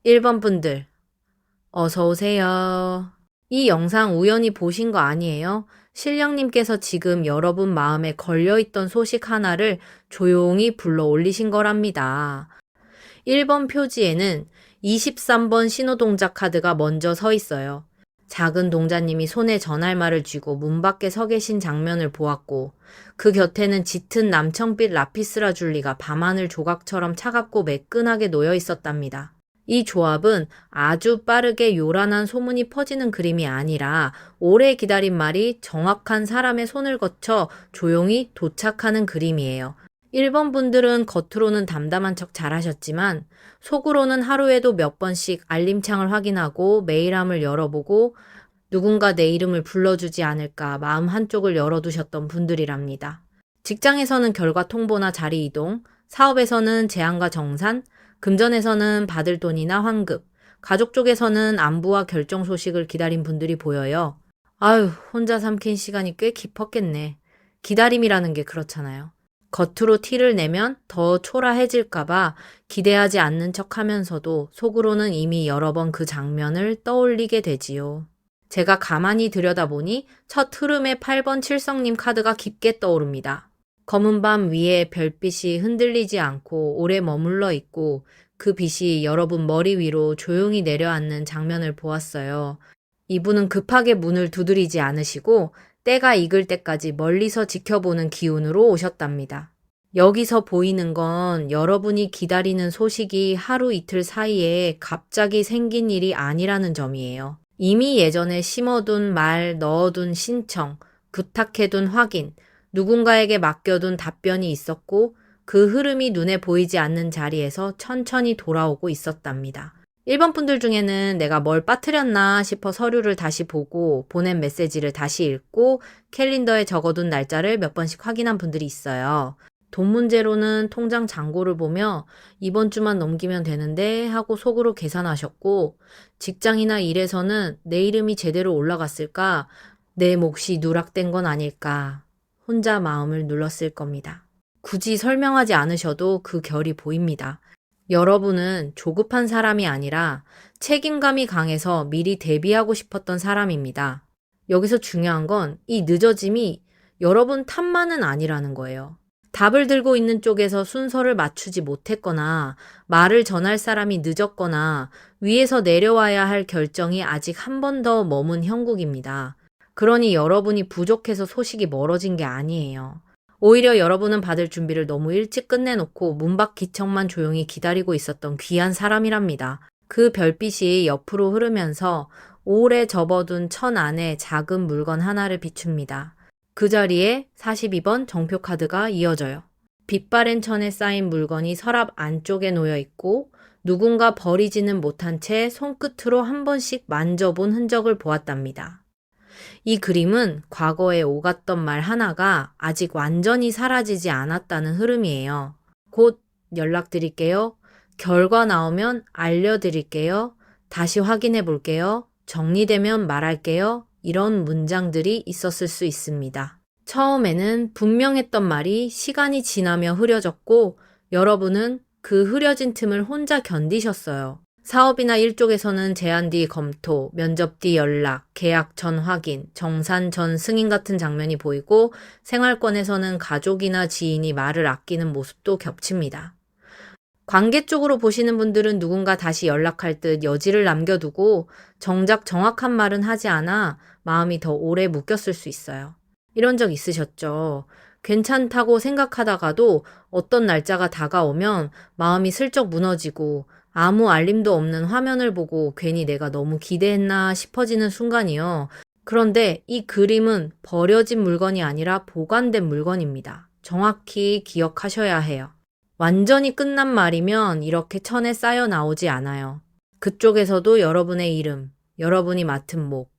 1번 분들, 어서 오세요. 이 영상 우연히 보신 거 아니에요? 신령님께서 지금 여러분 마음에 걸려있던 소식 하나를 조용히 불러 올리신 거랍니다. 1번 표지에는 23번 신호동작 카드가 먼저 서 있어요. 작은 동자님이 손에 전할말을 쥐고 문 밖에 서 계신 장면을 보았고, 그 곁에는 짙은 남청빛 라피스라 줄리가 밤하늘 조각처럼 차갑고 매끈하게 놓여 있었답니다. 이 조합은 아주 빠르게 요란한 소문이 퍼지는 그림이 아니라 오래 기다린 말이 정확한 사람의 손을 거쳐 조용히 도착하는 그림이에요. 1번 분들은 겉으로는 담담한 척 잘하셨지만 속으로는 하루에도 몇 번씩 알림창을 확인하고 메일함을 열어보고 누군가 내 이름을 불러주지 않을까 마음 한쪽을 열어두셨던 분들이랍니다. 직장에서는 결과 통보나 자리 이동, 사업에서는 제안과 정산, 금전에서는 받을 돈이나 환급, 가족 쪽에서는 안부와 결정 소식을 기다린 분들이 보여요. 아유, 혼자 삼킨 시간이 꽤 깊었겠네. 기다림이라는 게 그렇잖아요. 겉으로 티를 내면 더 초라해질까봐 기대하지 않는 척 하면서도 속으로는 이미 여러 번 그 장면을 떠올리게 되지요. 제가 가만히 들여다보니 첫 흐름의 8번 칠성님 카드가 깊게 떠오릅니다. 검은 밤 위에 별빛이 흔들리지 않고 오래 머물러 있고 그 빛이 여러분 머리 위로 조용히 내려앉는 장면을 보았어요. 이분은 급하게 문을 두드리지 않으시고 때가 익을 때까지 멀리서 지켜보는 기운으로 오셨답니다. 여기서 보이는 건 여러분이 기다리는 소식이 하루 이틀 사이에 갑자기 생긴 일이 아니라는 점이에요. 이미 예전에 심어둔 말, 넣어둔 신청, 부탁해둔 확인, 누군가에게 맡겨둔 답변이 있었고 그 흐름이 눈에 보이지 않는 자리에서 천천히 돌아오고 있었답니다. 1번 분들 중에는 내가 뭘 빠뜨렸나 싶어 서류를 다시 보고 보낸 메시지를 다시 읽고 캘린더에 적어둔 날짜를 몇 번씩 확인한 분들이 있어요. 돈 문제로는 통장 잔고를 보며 이번 주만 넘기면 되는데 하고 속으로 계산하셨고 직장이나 일에서는 내 이름이 제대로 올라갔을까? 내 몫이 누락된 건 아닐까? 혼자 마음을 눌렀을 겁니다. 굳이 설명하지 않으셔도 그 결이 보입니다. 여러분은 조급한 사람이 아니라 책임감이 강해서 미리 대비하고 싶었던 사람입니다. 여기서 중요한 건 이 늦어짐이 여러분 탓만은 아니라는 거예요. 답을 들고 있는 쪽에서 순서를 맞추지 못했거나 말을 전할 사람이 늦었거나 위에서 내려와야 할 결정이 아직 한 번 더 머문 형국입니다. 그러니 여러분이 부족해서 소식이 멀어진 게 아니에요. 오히려 여러분은 받을 준비를 너무 일찍 끝내놓고 문 밖 기척만 조용히 기다리고 있었던 귀한 사람이랍니다. 그 별빛이 옆으로 흐르면서 오래 접어둔 천 안에 작은 물건 하나를 비춥니다. 그 자리에 42번 정표 카드가 이어져요. 빛바랜 천에 쌓인 물건이 서랍 안쪽에 놓여 있고 누군가 버리지는 못한 채 손끝으로 한 번씩 만져본 흔적을 보았답니다. 이 그림은 과거에 오갔던 말 하나가 아직 완전히 사라지지 않았다는 흐름이에요. 곧 연락드릴게요. 결과 나오면 알려드릴게요. 다시 확인해 볼게요. 정리되면 말할게요. 이런 문장들이 있었을 수 있습니다. 처음에는 분명했던 말이 시간이 지나며 흐려졌고 여러분은 그 흐려진 틈을 혼자 견디셨어요. 사업이나 일 쪽에서는 제안 뒤 검토, 면접 뒤 연락, 계약 전 확인, 정산 전 승인 같은 장면이 보이고 생활권에서는 가족이나 지인이 말을 아끼는 모습도 겹칩니다. 관계 쪽으로 보시는 분들은 누군가 다시 연락할 듯 여지를 남겨두고 정작 정확한 말은 하지 않아 마음이 더 오래 묶였을 수 있어요. 이런 적 있으셨죠? 괜찮다고 생각하다가도 어떤 날짜가 다가오면 마음이 슬쩍 무너지고 아무 알림도 없는 화면을 보고 괜히 내가 너무 기대했나 싶어지는 순간이요. 그런데 이 그림은 버려진 물건이 아니라 보관된 물건입니다. 정확히 기억하셔야 해요. 완전히 끝난 말이면 이렇게 천에 쌓여 나오지 않아요. 그쪽에서도 여러분의 이름, 여러분이 맡은 목,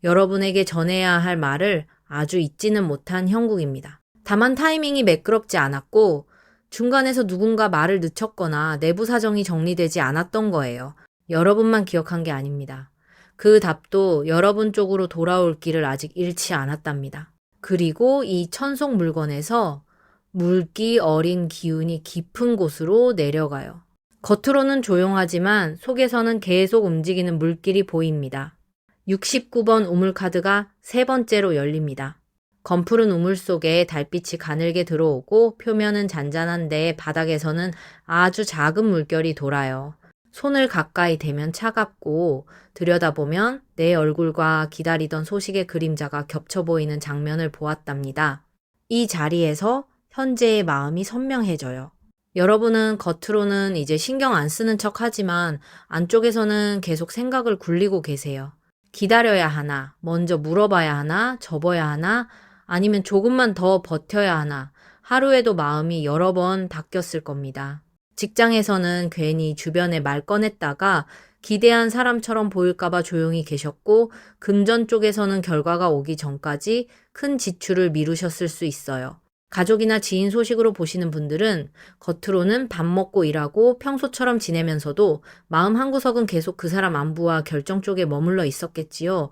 여러분에게 전해야 할 말을 아주 잊지는 못한 형국입니다. 다만 타이밍이 매끄럽지 않았고 중간에서 누군가 말을 늦췄거나 내부 사정이 정리되지 않았던 거예요. 여러분만 기억한 게 아닙니다. 그 답도 여러분 쪽으로 돌아올 길을 아직 잃지 않았답니다. 그리고 이 천속 물건에서 물기 어린 기운이 깊은 곳으로 내려가요. 겉으로는 조용하지만 속에서는 계속 움직이는 물길이 보입니다. 69번 우물카드가 세 번째로 열립니다. 검푸른 우물 속에 달빛이 가늘게 들어오고 표면은 잔잔한데 바닥에서는 아주 작은 물결이 돌아요. 손을 가까이 대면 차갑고 들여다보면 내 얼굴과 기다리던 소식의 그림자가 겹쳐 보이는 장면을 보았답니다. 이 자리에서 현재의 마음이 선명해져요. 여러분은 겉으로는 이제 신경 안 쓰는 척 하지만 안쪽에서는 계속 생각을 굴리고 계세요. 기다려야 하나, 먼저 물어봐야 하나, 접어야 하나, 아니면 조금만 더 버텨야 하나, 하루에도 마음이 여러 번 바뀌었을 겁니다. 직장에서는 괜히 주변에 말 꺼냈다가 기대한 사람처럼 보일까봐 조용히 계셨고, 금전 쪽에서는 결과가 오기 전까지 큰 지출을 미루셨을 수 있어요. 가족이나 지인 소식으로 보시는 분들은 겉으로는 밥 먹고 일하고 평소처럼 지내면서도 마음 한구석은 계속 그 사람 안부와 결정 쪽에 머물러 있었겠지요.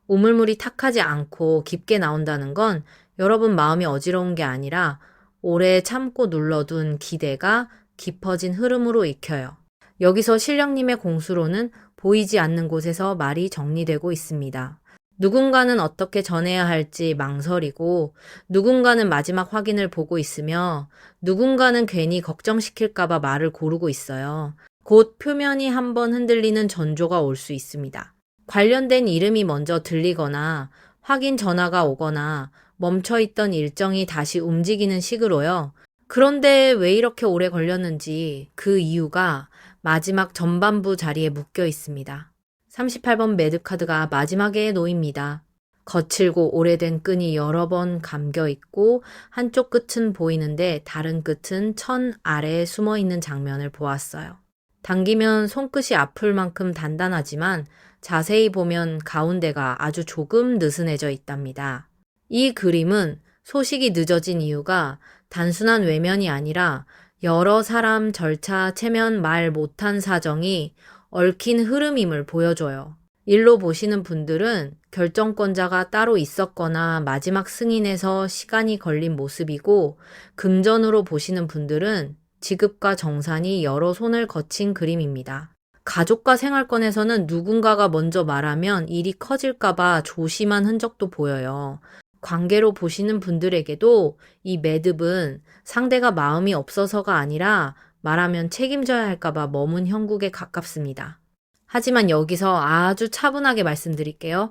우물물이 탁하지 않고 깊게 나온다는 건 여러분 마음이 어지러운 게 아니라 오래 참고 눌러둔 기대가 깊어진 흐름으로 익혀요. 여기서 신령님의 공수로는 보이지 않는 곳에서 말이 정리되고 있습니다. 누군가는 어떻게 전해야 할지 망설이고, 누군가는 마지막 확인을 보고 있으며, 누군가는 괜히 걱정시킬까봐 말을 고르고 있어요. 곧 표면이 한번 흔들리는 전조가 올 수 있습니다. 관련된 이름이 먼저 들리거나, 확인 전화가 오거나, 멈춰있던 일정이 다시 움직이는 식으로요. 그런데 왜 이렇게 오래 걸렸는지 그 이유가 마지막 전반부 자리에 묶여 있습니다. 38번 매듭카드가 마지막에 놓입니다. 거칠고 오래된 끈이 여러 번 감겨 있고 한쪽 끝은 보이는데 다른 끝은 천 아래에 숨어 있는 장면을 보았어요. 당기면 손끝이 아플 만큼 단단하지만 자세히 보면 가운데가 아주 조금 느슨해져 있답니다. 이 그림은 소식이 늦어진 이유가 단순한 외면이 아니라 여러 사람 절차 체면 말 못한 사정이 얽힌 흐름임을 보여줘요. 일로 보시는 분들은 결정권자가 따로 있었거나 마지막 승인에서 시간이 걸린 모습이고, 금전으로 보시는 분들은 지급과 정산이 여러 손을 거친 그림입니다. 가족과 생활권에서는 누군가가 먼저 말하면 일이 커질까봐 조심한 흔적도 보여요. 관계로 보시는 분들에게도 이 매듭은 상대가 마음이 없어서가 아니라 말하면 책임져야 할까봐 머문 형국에 가깝습니다. 하지만 여기서 아주 차분하게 말씀드릴게요.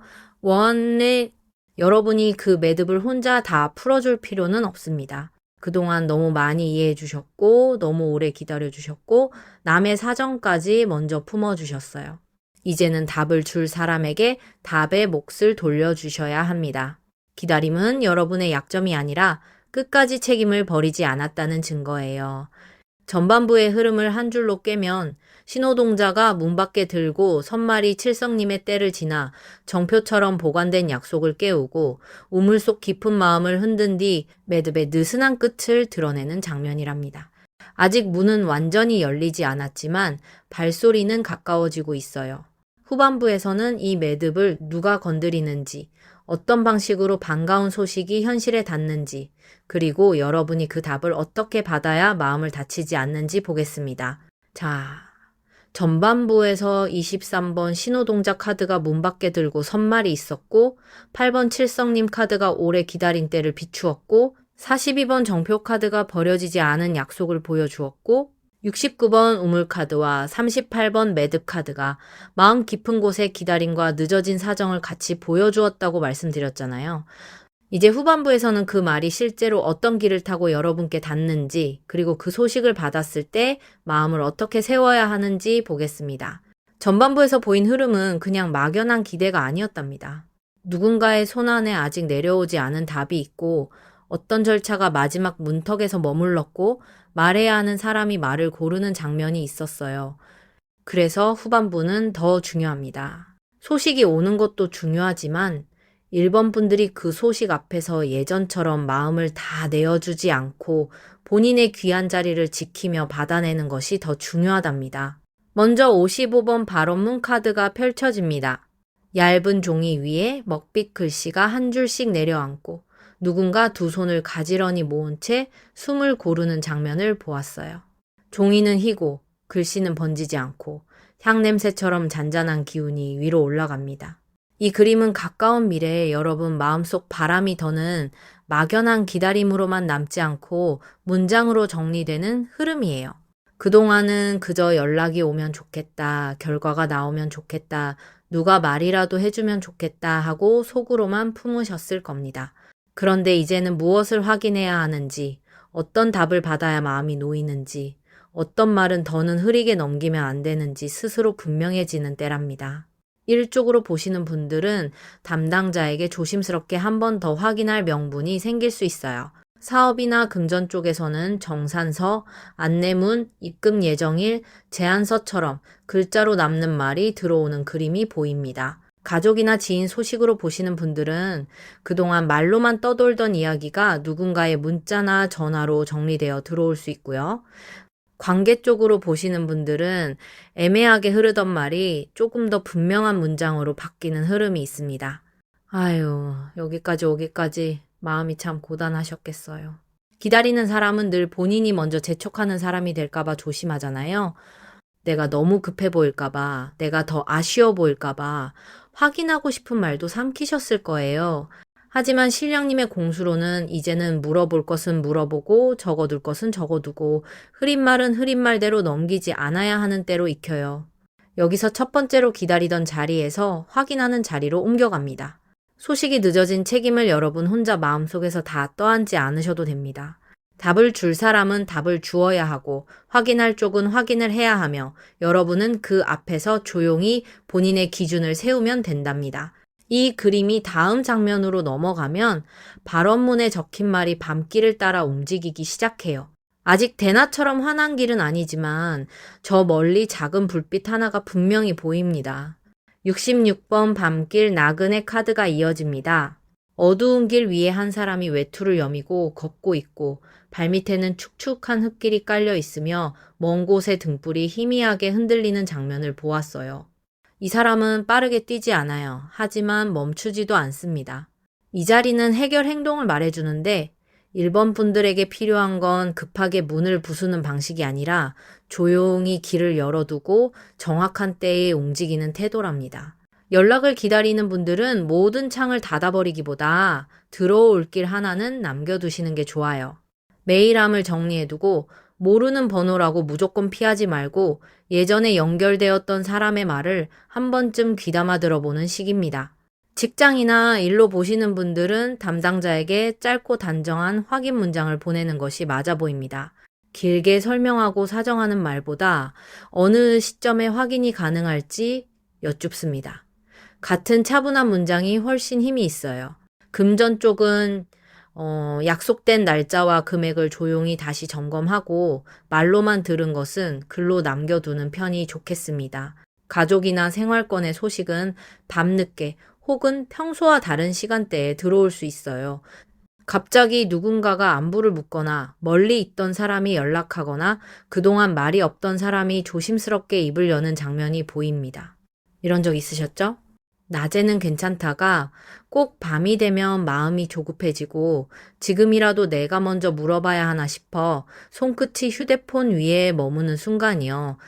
여러분이 그 매듭을 혼자 다 풀어줄 필요는 없습니다. 그동안 너무 많이 이해해 주셨고, 너무 오래 기다려 주셨고, 남의 사정까지 먼저 품어주셨어요. 이제는 답을 줄 사람에게 답의 몫을 돌려주셔야 합니다. 기다림은 여러분의 약점이 아니라 끝까지 책임을 버리지 않았다는 증거예요. 전반부의 흐름을 한 줄로 꿰면 신호동자가 문 밖에 들고 선말이 칠성님의 때를 지나 정표처럼 보관된 약속을 깨우고 우물 속 깊은 마음을 흔든 뒤 매듭의 느슨한 끝을 드러내는 장면이랍니다. 아직 문은 완전히 열리지 않았지만 발소리는 가까워지고 있어요. 후반부에서는 이 매듭을 누가 건드리는지, 어떤 방식으로 반가운 소식이 현실에 닿는지, 그리고 여러분이 그 답을 어떻게 받아야 마음을 다치지 않는지 보겠습니다. 자, 전반부에서 23번 신호동작 카드가 문 밖에 들고 선말이 있었고, 8번 칠성님 카드가 오래 기다린 때를 비추었고, 42번 정표 카드가 버려지지 않은 약속을 보여주었고, 69번 우물카드와 38번 매듭카드가 마음 깊은 곳의 기다림과 늦어진 사정을 같이 보여주었다고 말씀드렸잖아요. 이제 후반부에서는 그 말이 실제로 어떤 길을 타고 여러분께 닿는지, 그리고 그 소식을 받았을 때 마음을 어떻게 세워야 하는지 보겠습니다. 전반부에서 보인 흐름은 그냥 막연한 기대가 아니었답니다. 누군가의 손안에 아직 내려오지 않은 답이 있고, 어떤 절차가 마지막 문턱에서 머물렀고, 말해야 하는 사람이 말을 고르는 장면이 있었어요. 그래서 후반부는 더 중요합니다. 소식이 오는 것도 중요하지만 1번 분들이 그 소식 앞에서 예전처럼 마음을 다 내어주지 않고 본인의 귀한 자리를 지키며 받아내는 것이 더 중요하답니다. 먼저 55번 발언문 카드가 펼쳐집니다. 얇은 종이 위에 먹빛 글씨가 한 줄씩 내려앉고 누군가 두 손을 가지런히 모은 채 숨을 고르는 장면을 보았어요. 종이는 희고 글씨는 번지지 않고 향냄새처럼 잔잔한 기운이 위로 올라갑니다. 이 그림은 가까운 미래에 여러분 마음속 바람이 더는 막연한 기다림으로만 남지 않고 문장으로 정리되는 흐름이에요. 그동안은 그저 연락이 오면 좋겠다, 결과가 나오면 좋겠다, 누가 말이라도 해주면 좋겠다 하고 속으로만 품으셨을 겁니다. 그런데 이제는 무엇을 확인해야 하는지, 어떤 답을 받아야 마음이 놓이는지, 어떤 말은 더는 흐리게 넘기면 안 되는지 스스로 분명해지는 때랍니다. 일쪽으로 보시는 분들은 담당자에게 조심스럽게 한 번 더 확인할 명분이 생길 수 있어요. 사업이나 금전 쪽에서는 정산서, 안내문, 입금 예정일, 제안서처럼 글자로 남는 말이 들어오는 그림이 보입니다. 가족이나 지인 소식으로 보시는 분들은 그동안 말로만 떠돌던 이야기가 누군가의 문자나 전화로 정리되어 들어올 수 있고요. 관계 쪽으로 보시는 분들은 애매하게 흐르던 말이 조금 더 분명한 문장으로 바뀌는 흐름이 있습니다. 아유, 여기까지 오기까지 마음이 참 고단하셨겠어요. 기다리는 사람은 늘 본인이 먼저 재촉하는 사람이 될까봐 조심하잖아요. 내가 너무 급해 보일까봐, 내가 더 아쉬워 보일까봐 확인하고 싶은 말도 삼키셨을 거예요. 하지만 신령님의 공수로는 이제는 물어볼 것은 물어보고 적어둘 것은 적어두고 흐린 말은 흐린 말대로 넘기지 않아야 하는 때로 익혀요. 여기서 첫 번째로 기다리던 자리에서 확인하는 자리로 옮겨갑니다. 소식이 늦어진 책임을 여러분 혼자 마음속에서 다 떠안지 않으셔도 됩니다. 답을 줄 사람은 답을 주어야 하고 확인할 쪽은 확인을 해야 하며 여러분은 그 앞에서 조용히 본인의 기준을 세우면 된답니다. 이 그림이 다음 장면으로 넘어가면 발언문에 적힌 말이 밤길을 따라 움직이기 시작해요. 아직 대나처럼 환한 길은 아니지만 저 멀리 작은 불빛 하나가 분명히 보입니다. 66번 밤길 나그네 카드가 이어집니다. 어두운 길 위에 한 사람이 외투를 여미고 걷고 있고 발밑에는 축축한 흙길이 깔려 있으며 먼 곳의 등불이 희미하게 흔들리는 장면을 보았어요. 이 사람은 빠르게 뛰지 않아요. 하지만 멈추지도 않습니다. 이 자리는 해결 행동을 말해주는데 1번 분들에게 필요한 건 급하게 문을 부수는 방식이 아니라 조용히 길을 열어두고 정확한 때에 움직이는 태도랍니다. 연락을 기다리는 분들은 모든 창을 닫아버리기보다 들어올 길 하나는 남겨두시는 게 좋아요. 메일함을 정리해두고 모르는 번호라고 무조건 피하지 말고 예전에 연결되었던 사람의 말을 한 번쯤 귀담아 들어보는 시기입니다. 직장이나 일로 보시는 분들은 담당자에게 짧고 단정한 확인 문장을 보내는 것이 맞아 보입니다. 길게 설명하고 사정하는 말보다 어느 시점에 확인이 가능할지 여쭙습니다. 같은 차분한 문장이 훨씬 힘이 있어요. 금전 쪽은 약속된 날짜와 금액을 조용히 다시 점검하고 말로만 들은 것은 글로 남겨두는 편이 좋겠습니다. 가족이나 생활권의 소식은 밤늦게 혹은 평소와 다른 시간대에 들어올 수 있어요. 갑자기 누군가가 안부를 묻거나 멀리 있던 사람이 연락하거나 그동안 말이 없던 사람이 조심스럽게 입을 여는 장면이 보입니다. 이런 적 있으셨죠? 낮에는 괜찮다가 꼭 밤이 되면 마음이 조급해지고 지금이라도 내가 먼저 물어봐야 하나 싶어 손끝이 휴대폰 위에 머무는 순간이요.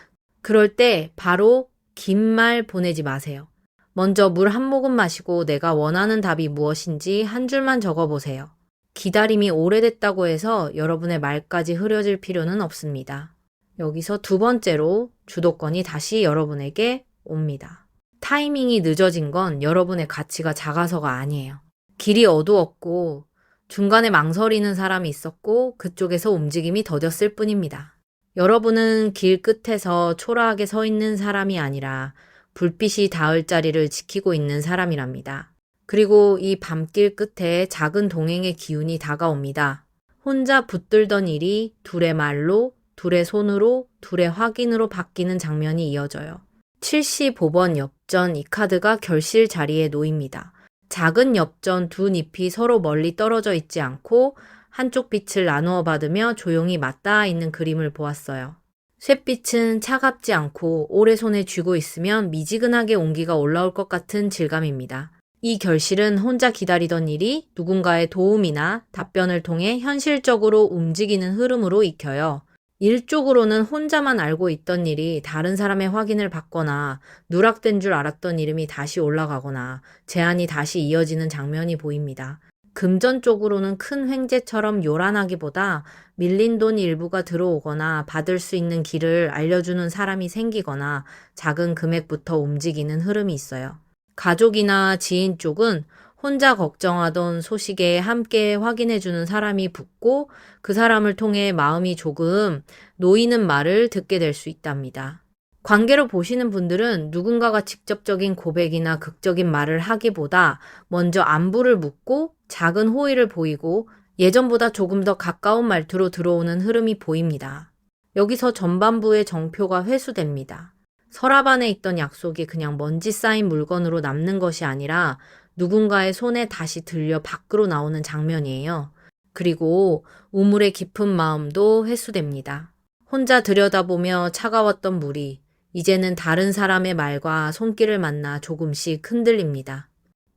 그럴 때 바로 긴 말 보내지 마세요. 먼저 물 한 모금 마시고 내가 원하는 답이 무엇인지 한 줄만 적어보세요. 기다림이 오래됐다고 해서 여러분의 말까지 흐려질 필요는 없습니다. 여기서 두 번째로 주도권이 다시 여러분에게 옵니다. 타이밍이 늦어진 건 여러분의 가치가 작아서가 아니에요. 길이 어두웠고 중간에 망설이는 사람이 있었고 그쪽에서 움직임이 더뎠을 뿐입니다. 여러분은 길 끝에서 초라하게 서 있는 사람이 아니라 불빛이 닿을 자리를 지키고 있는 사람이랍니다. 그리고 이 밤길 끝에 작은 동행의 기운이 다가옵니다. 혼자 붙들던 일이 둘의 말로, 둘의 손으로, 둘의 확인으로 바뀌는 장면이 이어져요. 75번 엽전 이 카드가 결실 자리에 놓입니다. 작은 엽전 두 잎이 서로 멀리 떨어져 있지 않고 한쪽 빛을 나누어 받으며 조용히 맞닿아 있는 그림을 보았어요. 쇳빛은 차갑지 않고 오래 손에 쥐고 있으면 미지근하게 온기가 올라올 것 같은 질감입니다. 이 결실은 혼자 기다리던 일이 누군가의 도움이나 답변을 통해 현실적으로 움직이는 흐름으로 익혀요. 일쪽으로는 혼자만 알고 있던 일이 다른 사람의 확인을 받거나 누락된 줄 알았던 이름이 다시 올라가거나 제안이 다시 이어지는 장면이 보입니다. 금전 쪽으로는 큰 횡재처럼 요란하기보다 밀린 돈 일부가 들어오거나 받을 수 있는 길을 알려주는 사람이 생기거나 작은 금액부터 움직이는 흐름이 있어요. 가족이나 지인 쪽은 혼자 걱정하던 소식에 함께 확인해주는 사람이 붙고 그 사람을 통해 마음이 조금 놓이는 말을 듣게 될 수 있답니다. 관계로 보시는 분들은 누군가가 직접적인 고백이나 극적인 말을 하기보다 먼저 안부를 묻고 작은 호의를 보이고 예전보다 조금 더 가까운 말투로 들어오는 흐름이 보입니다. 여기서 전반부의 정표가 회수됩니다. 서랍 안에 있던 약속이 그냥 먼지 쌓인 물건으로 남는 것이 아니라 누군가의 손에 다시 들려 밖으로 나오는 장면이에요. 그리고 우물의 깊은 마음도 회수됩니다. 혼자 들여다보며 차가웠던 물이 이제는 다른 사람의 말과 손길을 만나 조금씩 흔들립니다.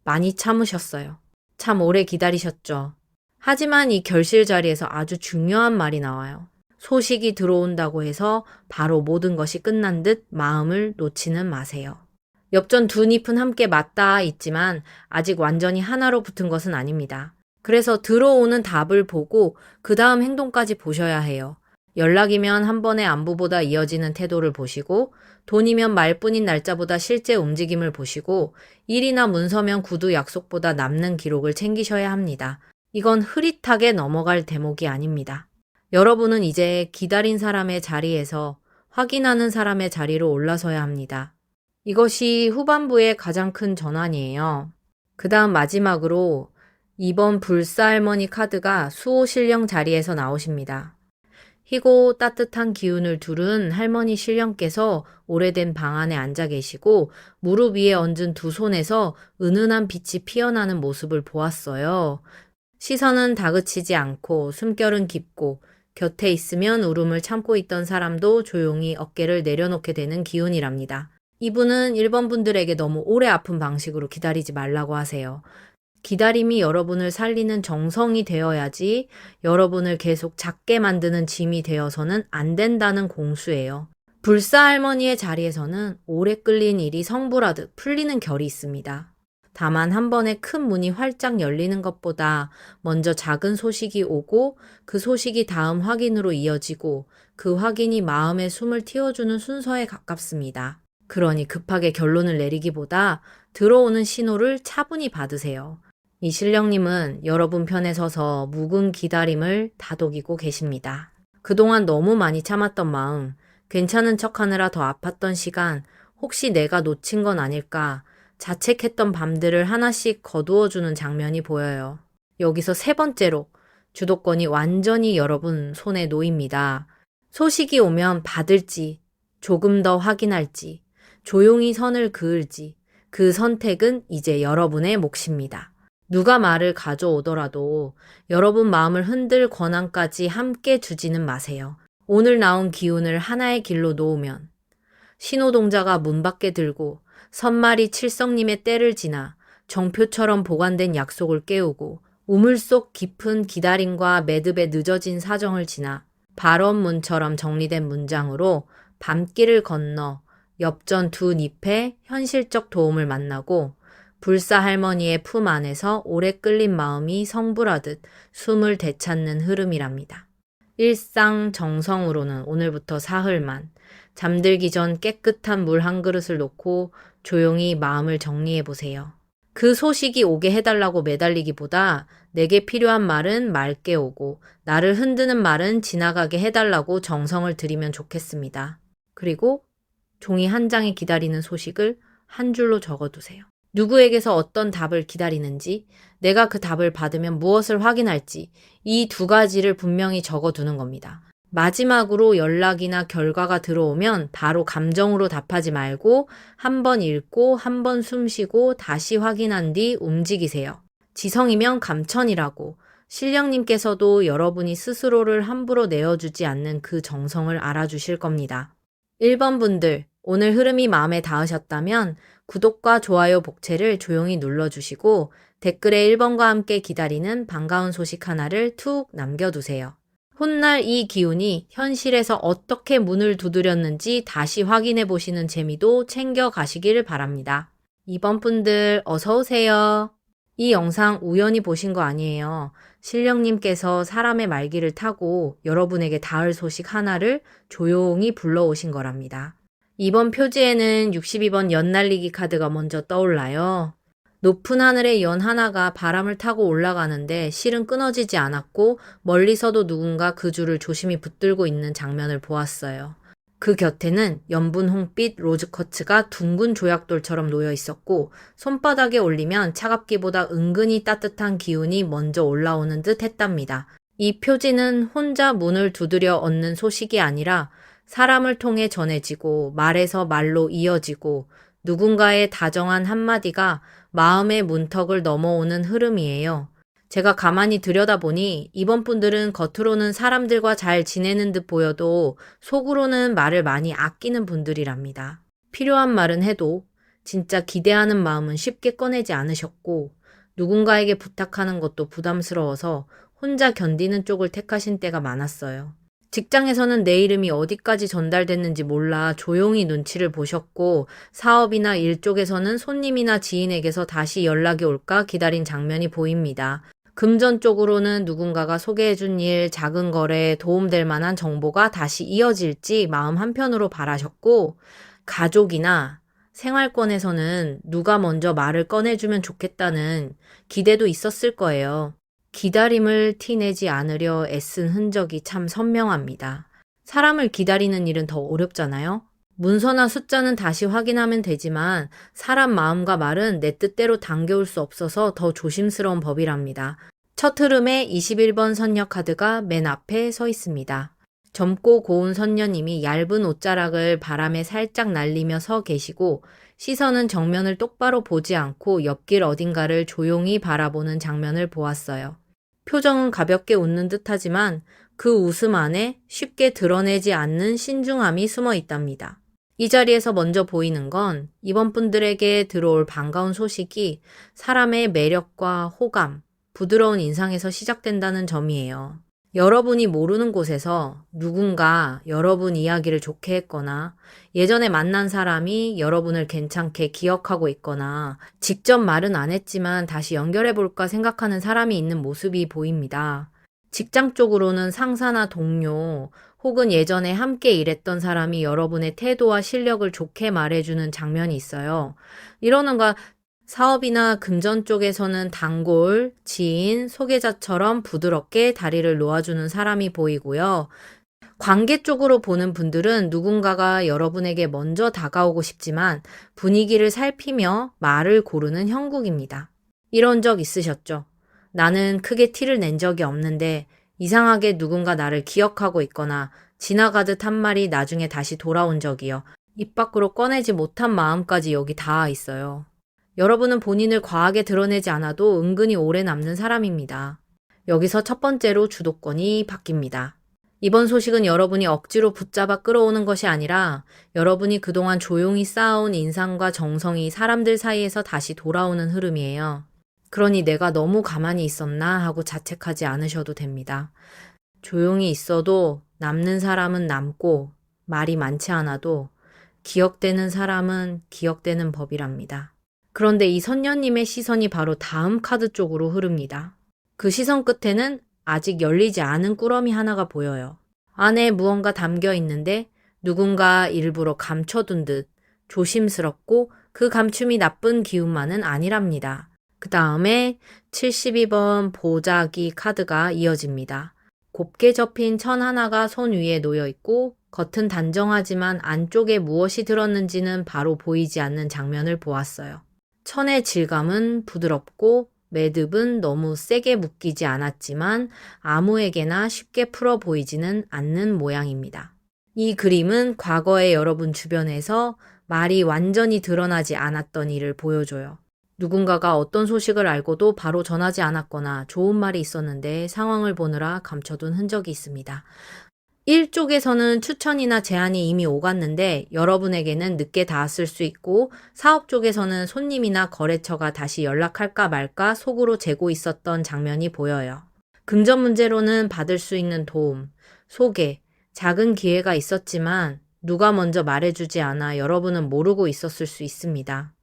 많이 참으셨어요. 참 오래 기다리셨죠. 하지만 이 결실 자리에서 아주 중요한 말이 나와요. 소식이 들어온다고 해서 바로 모든 것이 끝난 듯 마음을 놓지는 마세요. 엽전 두 잎은 함께 맞닿아 있지만 아직 완전히 하나로 붙은 것은 아닙니다. 그래서 들어오는 답을 보고 그 다음 행동까지 보셔야 해요. 연락이면 한 번의 안부보다 이어지는 태도를 보시고 돈이면 말뿐인 날짜보다 실제 움직임을 보시고 일이나 문서면 구두 약속보다 남는 기록을 챙기셔야 합니다. 이건 흐릿하게 넘어갈 대목이 아닙니다. 여러분은 이제 기다린 사람의 자리에서 확인하는 사람의 자리로 올라서야 합니다. 이것이 후반부의 가장 큰 전환이에요. 그 다음 마지막으로 이번 불사할머니 카드가 수호 신령 자리에서 나오십니다. 희고 따뜻한 기운을 두른 할머니 신령께서 오래된 방 안에 앉아 계시고 무릎 위에 얹은 두 손에서 은은한 빛이 피어나는 모습을 보았어요. 시선은 다그치지 않고 숨결은 깊고 곁에 있으면 울음을 참고 있던 사람도 조용히 어깨를 내려놓게 되는 기운이랍니다. 이분은 1번 분들에게 너무 오래 아픈 방식으로 기다리지 말라고 하세요. 기다림이 여러분을 살리는 정성이 되어야지 여러분을 계속 작게 만드는 짐이 되어서는 안 된다는 공수예요. 불사할머니의 자리에서는 오래 끌린 일이 성불하듯 풀리는 결이 있습니다. 다만 한 번에 큰 문이 활짝 열리는 것보다 먼저 작은 소식이 오고 그 소식이 다음 확인으로 이어지고 그 확인이 마음의 숨을 틔워주는 순서에 가깝습니다. 그러니 급하게 결론을 내리기보다 들어오는 신호를 차분히 받으세요. 이 신령님은 여러분 편에 서서 묵은 기다림을 다독이고 계십니다. 그동안 너무 많이 참았던 마음, 괜찮은 척하느라 더 아팠던 시간, 혹시 내가 놓친 건 아닐까 자책했던 밤들을 하나씩 거두어주는 장면이 보여요. 여기서 세 번째로 주도권이 완전히 여러분 손에 놓입니다. 소식이 오면 받을지, 조금 더 확인할지, 조용히 선을 그을지, 그 선택은 이제 여러분의 몫입니다. 누가 말을 가져오더라도 여러분 마음을 흔들 권한까지 함께 주지는 마세요. 오늘 나온 기운을 하나의 길로 놓으면 신호동자가 문 밖에 들고 선말이 칠성님의 때를 지나 정표처럼 보관된 약속을 깨우고 우물 속 깊은 기다림과 매듭에 늦어진 사정을 지나 발언문처럼 정리된 문장으로 밤길을 건너 엽전 두 잎의 현실적 도움을 만나고 불사 할머니의 품 안에서 오래 끌린 마음이 성불하듯 숨을 되찾는 흐름이랍니다. 일상 정성으로는 오늘부터 사흘만 잠들기 전 깨끗한 물 한 그릇을 놓고 조용히 마음을 정리해 보세요. 그 소식이 오게 해달라고 매달리기보다 내게 필요한 말은 맑게 오고 나를 흔드는 말은 지나가게 해달라고 정성을 들이면 좋겠습니다. 그리고 종이 한 장에 기다리는 소식을 한 줄로 적어두세요. 누구에게서 어떤 답을 기다리는지, 내가 그 답을 받으면 무엇을 확인할지 이 두 가지를 분명히 적어두는 겁니다. 마지막으로 연락이나 결과가 들어오면 바로 감정으로 답하지 말고 한 번 읽고 한 번 숨쉬고 다시 확인한 뒤 움직이세요. 지성이면 감천이라고 신령님께서도 여러분이 스스로를 함부로 내어주지 않는 그 정성을 알아주실 겁니다. 1번 분들, 오늘 흐름이 마음에 닿으셨다면 구독과 좋아요 복채를 조용히 눌러주시고 댓글에 1번과 함께 기다리는 반가운 소식 하나를 툭 남겨두세요. 훗날 이 기운이 현실에서 어떻게 문을 두드렸는지 다시 확인해 보시는 재미도 챙겨 가시길 바랍니다. 2번 분들 어서 오세요. 이 영상 우연히 보신 거 아니에요. 신령님께서 사람의 말기를 타고 여러분에게 닿을 소식 하나를 조용히 불러오신 거랍니다. 이번 표지에는 62번 연날리기 카드가 먼저 떠올라요. 높은 하늘의 연 하나가 바람을 타고 올라가는데 실은 끊어지지 않았고 멀리서도 누군가 그 줄을 조심히 붙들고 있는 장면을 보았어요. 그 곁에는 연분 홍빛 로즈쿼츠가 둥근 조약돌처럼 놓여 있었고 손바닥에 올리면 차갑기보다 은근히 따뜻한 기운이 먼저 올라오는 듯 했답니다. 이 표지는 혼자 문을 두드려 얻는 소식이 아니라 사람을 통해 전해지고 말에서 말로 이어지고 누군가의 다정한 한마디가 마음의 문턱을 넘어오는 흐름이에요. 제가 가만히 들여다보니 이번 분들은 겉으로는 사람들과 잘 지내는 듯 보여도 속으로는 말을 많이 아끼는 분들이랍니다. 필요한 말은 해도 진짜 기대하는 마음은 쉽게 꺼내지 않으셨고 누군가에게 부탁하는 것도 부담스러워서 혼자 견디는 쪽을 택하신 때가 많았어요. 직장에서는 내 이름이 어디까지 전달됐는지 몰라 조용히 눈치를 보셨고 사업이나 일 쪽에서는 손님이나 지인에게서 다시 연락이 올까 기다린 장면이 보입니다. 금전 쪽으로는 누군가가 소개해준 일, 작은 거래에 도움될 만한 정보가 다시 이어질지 마음 한편으로 바라셨고 가족이나 생활권에서는 누가 먼저 말을 꺼내주면 좋겠다는 기대도 있었을 거예요. 기다림을 티내지 않으려 애쓴 흔적이 참 선명합니다. 사람을 기다리는 일은 더 어렵잖아요? 문서나 숫자는 다시 확인하면 되지만 사람 마음과 말은 내 뜻대로 당겨올 수 없어서 더 조심스러운 법이랍니다. 첫 흐름에 21번 선녀 카드가 맨 앞에 서 있습니다. 젊고 고운 선녀님이 얇은 옷자락을 바람에 살짝 날리며 서 계시고 시선은 정면을 똑바로 보지 않고 옆길 어딘가를 조용히 바라보는 장면을 보았어요. 표정은 가볍게 웃는 듯하지만 그 웃음 안에 쉽게 드러내지 않는 신중함이 숨어 있답니다. 이 자리에서 먼저 보이는 건 이번 분들에게 들어올 반가운 소식이 사람의 매력과 호감, 부드러운 인상에서 시작된다는 점이에요. 여러분이 모르는 곳에서 누군가 여러분 이야기를 좋게 했거나 예전에 만난 사람이 여러분을 괜찮게 기억하고 있거나 직접 말은 안 했지만 다시 연결해볼까 생각하는 사람이 있는 모습이 보입니다. 직장 쪽으로는 상사나 동료 혹은 예전에 함께 일했던 사람이 여러분의 태도와 실력을 좋게 말해주는 장면이 있어요. 이러는가 사업이나 금전 쪽에서는 단골, 지인, 소개자처럼 부드럽게 다리를 놓아주는 사람이 보이고요. 관계 쪽으로 보는 분들은 누군가가 여러분에게 먼저 다가오고 싶지만 분위기를 살피며 말을 고르는 형국입니다. 이런 적 있으셨죠? 나는 크게 티를 낸 적이 없는데 이상하게 누군가 나를 기억하고 있거나 지나가듯 한 말이 나중에 다시 돌아온 적이요. 입 밖으로 꺼내지 못한 마음까지 여기 닿아 있어요. 여러분은 본인을 과하게 드러내지 않아도 은근히 오래 남는 사람입니다. 여기서 첫 번째로 주도권이 바뀝니다. 이번 소식은 여러분이 억지로 붙잡아 끌어오는 것이 아니라 여러분이 그동안 조용히 쌓아온 인상과 정성이 사람들 사이에서 다시 돌아오는 흐름이에요. 그러니 내가 너무 가만히 있었나 하고 자책하지 않으셔도 됩니다. 조용히 있어도 남는 사람은 남고 말이 많지 않아도 기억되는 사람은 기억되는 법이랍니다. 그런데 이 선녀님의 시선이 바로 다음 카드 쪽으로 흐릅니다. 그 시선 끝에는 아직 열리지 않은 꾸러미 하나가 보여요. 안에 무언가 담겨 있는데 누군가 일부러 감춰둔 듯 조심스럽고 그 감춤이 나쁜 기운만은 아니랍니다. 그 다음에 72번 보자기 카드가 이어집니다. 곱게 접힌 천 하나가 손 위에 놓여 있고 겉은 단정하지만 안쪽에 무엇이 들었는지는 바로 보이지 않는 장면을 보았어요. 천의 질감은 부드럽고 매듭은 너무 세게 묶이지 않았지만 아무에게나 쉽게 풀어 보이지는 않는 모양입니다. 이 그림은 과거의 여러분 주변에서 말이 완전히 드러나지 않았던 일을 보여줘요. 누군가가 어떤 소식을 알고도 바로 전하지 않았거나 좋은 말이 있었는데 상황을 보느라 감춰둔 흔적이 있습니다. 1쪽에서는 추천이나 제안이 이미 오갔는데 여러분에게는 늦게 닿았을 수 있고 사업 쪽에서는 손님이나 거래처가 다시 연락할까 말까 속으로 재고 있었던 장면이 보여요. 금전 문제로는 받을 수 있는 도움, 소개, 작은 기회가 있었지만 누가 먼저 말해주지 않아 여러분은 모르고 있었을 수 있습니다.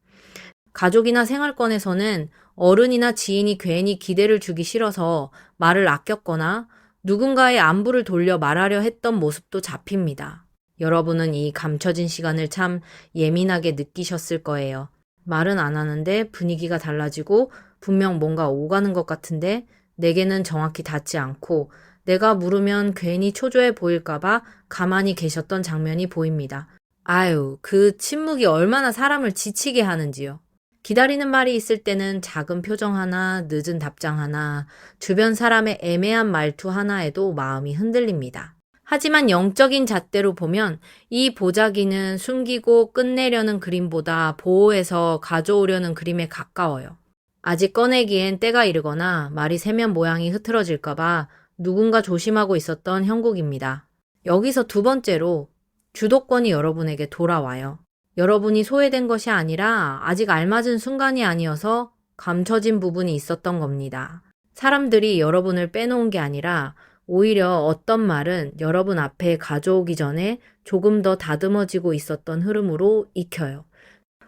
가족이나 생활권에서는 어른이나 지인이 괜히 기대를 주기 싫어서 말을 아꼈거나 누군가의 안부를 돌려 말하려 했던 모습도 잡힙니다. 여러분은 이 감춰진 시간을 참 예민하게 느끼셨을 거예요. 말은 안 하는데 분위기가 달라지고 분명 뭔가 오가는 것 같은데 내게는 정확히 닿지 않고 내가 물으면 괜히 초조해 보일까봐 가만히 계셨던 장면이 보입니다. 아유, 그 침묵이 얼마나 사람을 지치게 하는지요. 기다리는 말이 있을 때는 작은 표정 하나, 늦은 답장 하나, 주변 사람의 애매한 말투 하나에도 마음이 흔들립니다. 하지만 영적인 잣대로 보면 이 보자기는 숨기고 끝내려는 그림보다 보호해서 가져오려는 그림에 가까워요. 아직 꺼내기엔 때가 이르거나 말이 새면 모양이 흐트러질까봐 누군가 조심하고 있었던 형국입니다. 여기서 두 번째로 주도권이 여러분에게 돌아와요. 여러분이 소외된 것이 아니라 아직 알맞은 순간이 아니어서 감춰진 부분이 있었던 겁니다. 사람들이 여러분을 빼놓은 게 아니라 오히려 어떤 말은 여러분 앞에 가져오기 전에 조금 더 다듬어지고 있었던 흐름으로 익혀요.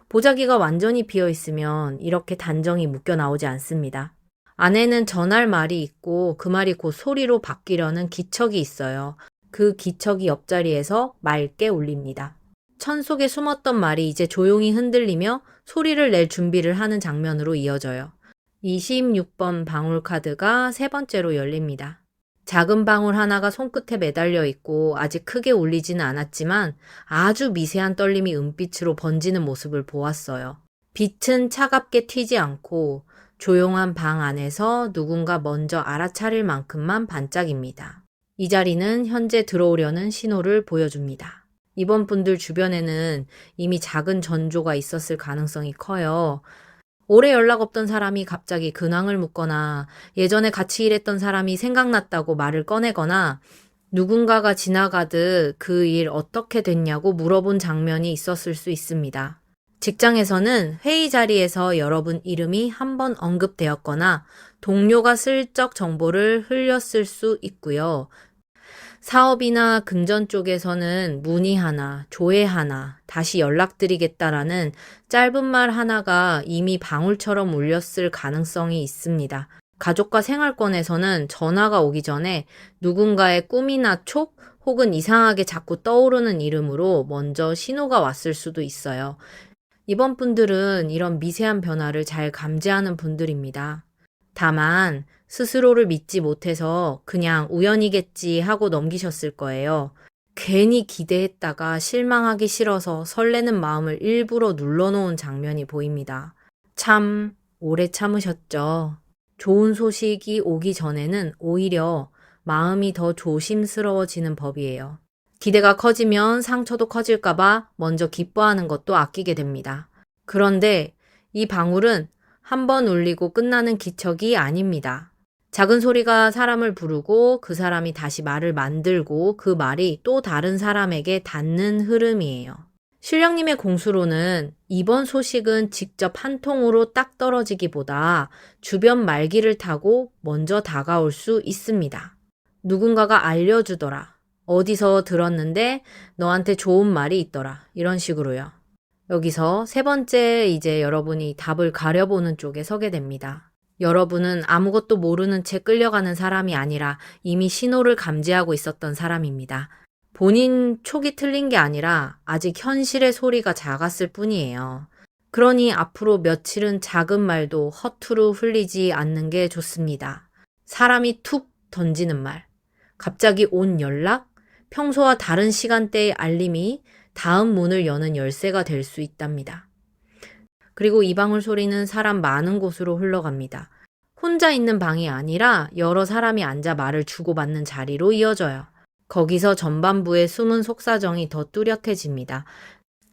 보자기가 완전히 비어 있으면 이렇게 단정히 묶여 나오지 않습니다. 안에는 전할 말이 있고 그 말이 곧 소리로 바뀌려는 기척이 있어요. 그 기척이 옆자리에서 맑게 울립니다. 천 속에 숨었던 말이 이제 조용히 흔들리며 소리를 낼 준비를 하는 장면으로 이어져요. 26번 방울 카드가 세 번째로 열립니다. 작은 방울 하나가 손끝에 매달려 있고 아직 크게 울리지는 않았지만 아주 미세한 떨림이 은빛으로 번지는 모습을 보았어요. 빛은 차갑게 튀지 않고 조용한 방 안에서 누군가 먼저 알아차릴 만큼만 반짝입니다. 이 자리는 현재 들어오려는 신호를 보여줍니다. 이번 분들 주변에는 이미 작은 전조가 있었을 가능성이 커요. 오래 연락 없던 사람이 갑자기 근황을 묻거나 예전에 같이 일했던 사람이 생각났다고 말을 꺼내거나 누군가가 지나가듯 그 일 어떻게 됐냐고 물어본 장면이 있었을 수 있습니다. 직장에서는 회의 자리에서 여러분 이름이 한번 언급되었거나 동료가 슬쩍 정보를 흘렸을 수 있고요. 사업이나 금전 쪽에서는 문의 하나, 조회 하나, 다시 연락드리겠다라는 짧은 말 하나가 이미 방울처럼 울렸을 가능성이 있습니다. 가족과 생활권에서는 전화가 오기 전에 누군가의 꿈이나 촉 혹은 이상하게 자꾸 떠오르는 이름으로 먼저 신호가 왔을 수도 있어요. 이번 분들은 이런 미세한 변화를 잘 감지하는 분들입니다. 다만 스스로를 믿지 못해서 그냥 우연이겠지 하고 넘기셨을 거예요. 괜히 기대했다가 실망하기 싫어서 설레는 마음을 일부러 눌러놓은 장면이 보입니다. 참 오래 참으셨죠. 좋은 소식이 오기 전에는 오히려 마음이 더 조심스러워지는 법이에요. 기대가 커지면 상처도 커질까봐 먼저 기뻐하는 것도 아끼게 됩니다. 그런데 이 방울은 한 번 울리고 끝나는 기척이 아닙니다. 작은 소리가 사람을 부르고 그 사람이 다시 말을 만들고 그 말이 또 다른 사람에게 닿는 흐름이에요. 신령님의 공수로는 이번 소식은 직접 한 통으로 딱 떨어지기보다 주변 말기를 타고 먼저 다가올 수 있습니다. 누군가가 알려주더라. 어디서 들었는데 너한테 좋은 말이 있더라. 이런 식으로요. 여기서 세 번째 이제 여러분이 답을 가려보는 쪽에 서게 됩니다. 여러분은 아무것도 모르는 채 끌려가는 사람이 아니라 이미 신호를 감지하고 있었던 사람입니다. 본인 촉이 틀린 게 아니라 아직 현실의 소리가 작았을 뿐이에요. 그러니 앞으로 며칠은 작은 말도 허투루 흘리지 않는 게 좋습니다. 사람이 툭 던지는 말, 갑자기 온 연락, 평소와 다른 시간대의 알림이 다음 문을 여는 열쇠가 될 수 있답니다. 그리고 이 방울 소리는 사람 많은 곳으로 흘러갑니다. 혼자 있는 방이 아니라 여러 사람이 앉아 말을 주고받는 자리로 이어져요. 거기서 전반부의 숨은 속사정이 더 뚜렷해집니다.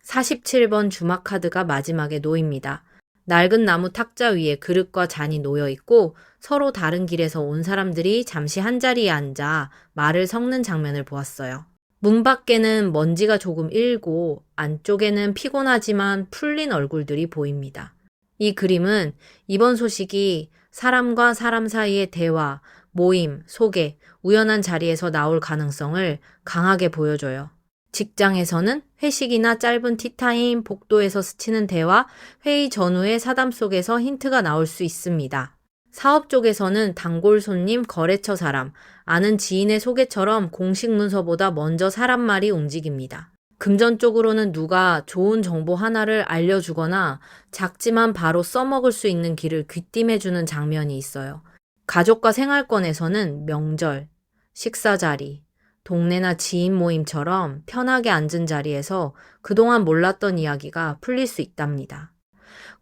47번 주막 카드가 마지막에 놓입니다. 낡은 나무 탁자 위에 그릇과 잔이 놓여 있고 서로 다른 길에서 온 사람들이 잠시 한자리에 앉아 말을 섞는 장면을 보았어요. 문 밖에는 먼지가 조금 일고 안쪽에는 피곤하지만 풀린 얼굴들이 보입니다. 이 그림은 이번 소식이 사람과 사람 사이의 대화, 모임, 소개, 우연한 자리에서 나올 가능성을 강하게 보여줘요. 직장에서는 회식이나 짧은 티타임, 복도에서 스치는 대화, 회의 전후의 사담 속에서 힌트가 나올 수 있습니다. 사업 쪽에서는 단골 손님, 거래처 사람, 아는 지인의 소개처럼 공식 문서보다 먼저 사람 말이 움직입니다. 금전 쪽으로는 누가 좋은 정보 하나를 알려주거나 작지만 바로 써먹을 수 있는 길을 귀띔해주는 장면이 있어요. 가족과 생활권에서는 명절, 식사 자리, 동네나 지인 모임처럼 편하게 앉은 자리에서 그동안 몰랐던 이야기가 풀릴 수 있답니다.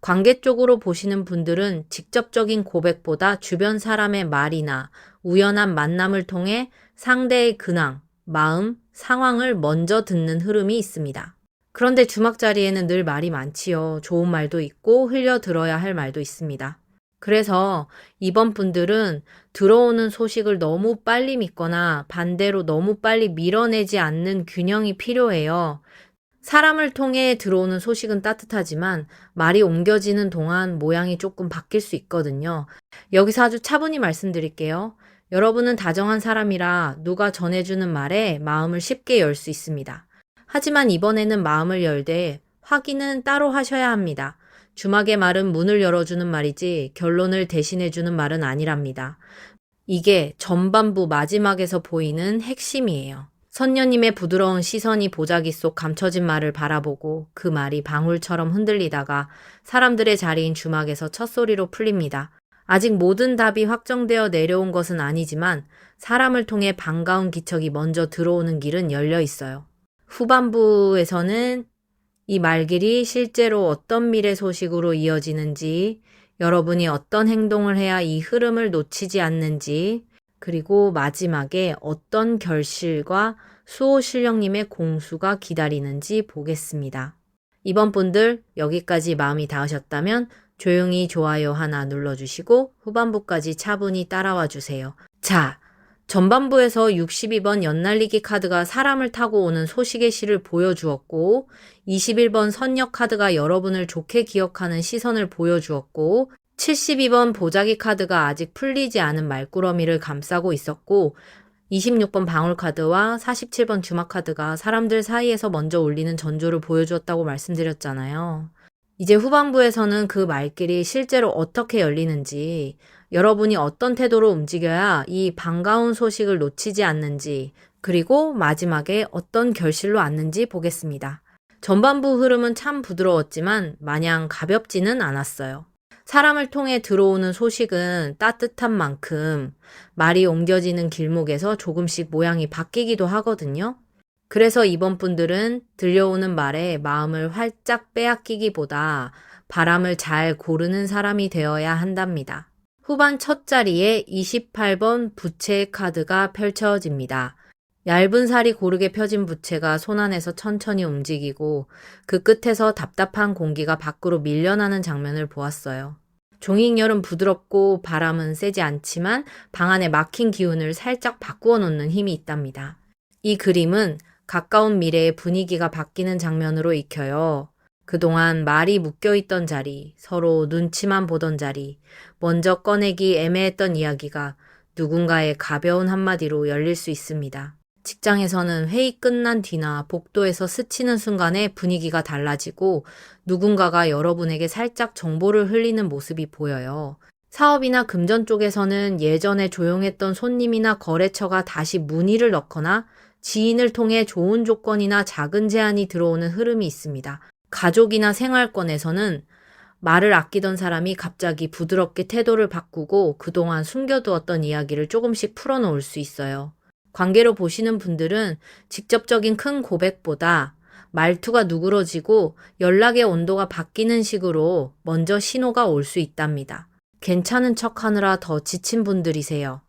관계 쪽으로 보시는 분들은 직접적인 고백보다 주변 사람의 말이나 우연한 만남을 통해 상대의 근황, 마음, 상황을 먼저 듣는 흐름이 있습니다. 그런데 주막 자리에는 늘 말이 많지요. 좋은 말도 있고 흘려 들어야 할 말도 있습니다. 그래서 이번 분들은 들어오는 소식을 너무 빨리 믿거나 반대로 너무 빨리 밀어내지 않는 균형이 필요해요. 사람을 통해 들어오는 소식은 따뜻하지만 말이 옮겨지는 동안 모양이 조금 바뀔 수 있거든요. 여기서 아주 차분히 말씀드릴게요. 여러분은 다정한 사람이라 누가 전해주는 말에 마음을 쉽게 열 수 있습니다. 하지만 이번에는 마음을 열되 확인은 따로 하셔야 합니다. 주막의 말은 문을 열어주는 말이지 결론을 대신해주는 말은 아니랍니다. 이게 전반부 마지막에서 보이는 핵심이에요. 선녀님의 부드러운 시선이 보자기 속 감춰진 말을 바라보고 그 말이 방울처럼 흔들리다가 사람들의 자리인 주막에서 첫소리로 풀립니다. 아직 모든 답이 확정되어 내려온 것은 아니지만 사람을 통해 반가운 기척이 먼저 들어오는 길은 열려 있어요. 후반부에서는 이 말길이 실제로 어떤 미래 소식으로 이어지는지, 여러분이 어떤 행동을 해야 이 흐름을 놓치지 않는지, 그리고 마지막에 어떤 결실과 수호 신령님의 공수가 기다리는지 보겠습니다. 이번 분들 여기까지 마음이 닿으셨다면 조용히 좋아요 하나 눌러주시고 후반부까지 차분히 따라와 주세요. 자, 전반부에서 62번 연날리기 카드가 사람을 타고 오는 소식의 실을 보여주었고 21번 선녀 카드가 여러분을 좋게 기억하는 시선을 보여주었고 72번 보자기 카드가 아직 풀리지 않은 말꾸러미를 감싸고 있었고 26번 방울 카드와 47번 주막 카드가 사람들 사이에서 먼저 울리는 전조를 보여주었다고 말씀드렸잖아요. 이제 후반부에서는 그 말길이 실제로 어떻게 열리는지, 여러분이 어떤 태도로 움직여야 이 반가운 소식을 놓치지 않는지, 그리고 마지막에 어떤 결실로 앉는지 보겠습니다. 전반부 흐름은 참 부드러웠지만 마냥 가볍지는 않았어요. 사람을 통해 들어오는 소식은 따뜻한 만큼 말이 옮겨지는 길목에서 조금씩 모양이 바뀌기도 하거든요. 그래서 이번 분들은 들려오는 말에 마음을 활짝 빼앗기기보다 바람을 잘 고르는 사람이 되어야 한답니다. 후반 첫 자리에 28번 부채 카드가 펼쳐집니다. 얇은 살이 고르게 펴진 부채가 손안에서 천천히 움직이고 그 끝에서 답답한 공기가 밖으로 밀려나는 장면을 보았어요. 종이잉열은 부드럽고 바람은 세지 않지만 방 안에 막힌 기운을 살짝 바꾸어 놓는 힘이 있답니다. 이 그림은 가까운 미래의 분위기가 바뀌는 장면으로 익혀요. 그동안 말이 묶여있던 자리, 서로 눈치만 보던 자리, 먼저 꺼내기 애매했던 이야기가 누군가의 가벼운 한마디로 열릴 수 있습니다. 직장에서는 회의 끝난 뒤나 복도에서 스치는 순간에 분위기가 달라지고 누군가가 여러분에게 살짝 정보를 흘리는 모습이 보여요. 사업이나 금전 쪽에서는 예전에 조용했던 손님이나 거래처가 다시 문의를 넣거나 지인을 통해 좋은 조건이나 작은 제안이 들어오는 흐름이 있습니다. 가족이나 생활권에서는 말을 아끼던 사람이 갑자기 부드럽게 태도를 바꾸고 그동안 숨겨두었던 이야기를 조금씩 풀어놓을 수 있어요. 관계로 보시는 분들은 직접적인 큰 고백보다 말투가 누그러지고 연락의 온도가 바뀌는 식으로 먼저 신호가 올 수 있답니다. 괜찮은 척 하느라 더 지친 분들이세요.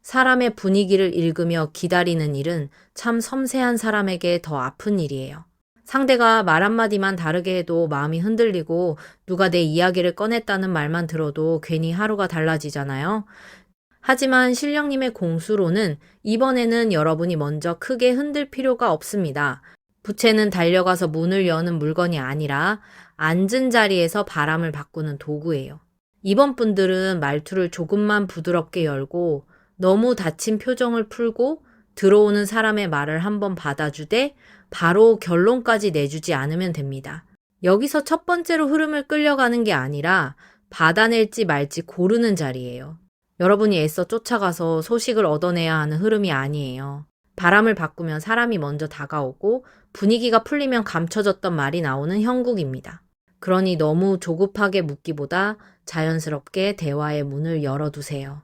사람의 분위기를 읽으며 기다리는 일은 참 섬세한 사람에게 더 아픈 일이에요. 상대가 말 한마디만 다르게 해도 마음이 흔들리고 누가 내 이야기를 꺼냈다는 말만 들어도 괜히 하루가 달라지잖아요. 하지만 신령님의 공수로는 이번에는 여러분이 먼저 크게 흔들 필요가 없습니다. 부채는 달려가서 문을 여는 물건이 아니라 앉은 자리에서 바람을 바꾸는 도구예요. 이번 분들은 말투를 조금만 부드럽게 열고 너무 다친 표정을 풀고 들어오는 사람의 말을 한번 받아주되 바로 결론까지 내주지 않으면 됩니다. 여기서 첫 번째로 흐름을 끌려가는 게 아니라 받아낼지 말지 고르는 자리예요. 여러분이 애써 쫓아가서 소식을 얻어내야 하는 흐름이 아니에요. 바람을 바꾸면 사람이 먼저 다가오고 분위기가 풀리면 감춰졌던 말이 나오는 형국입니다. 그러니 너무 조급하게 묻기보다 자연스럽게 대화의 문을 열어두세요.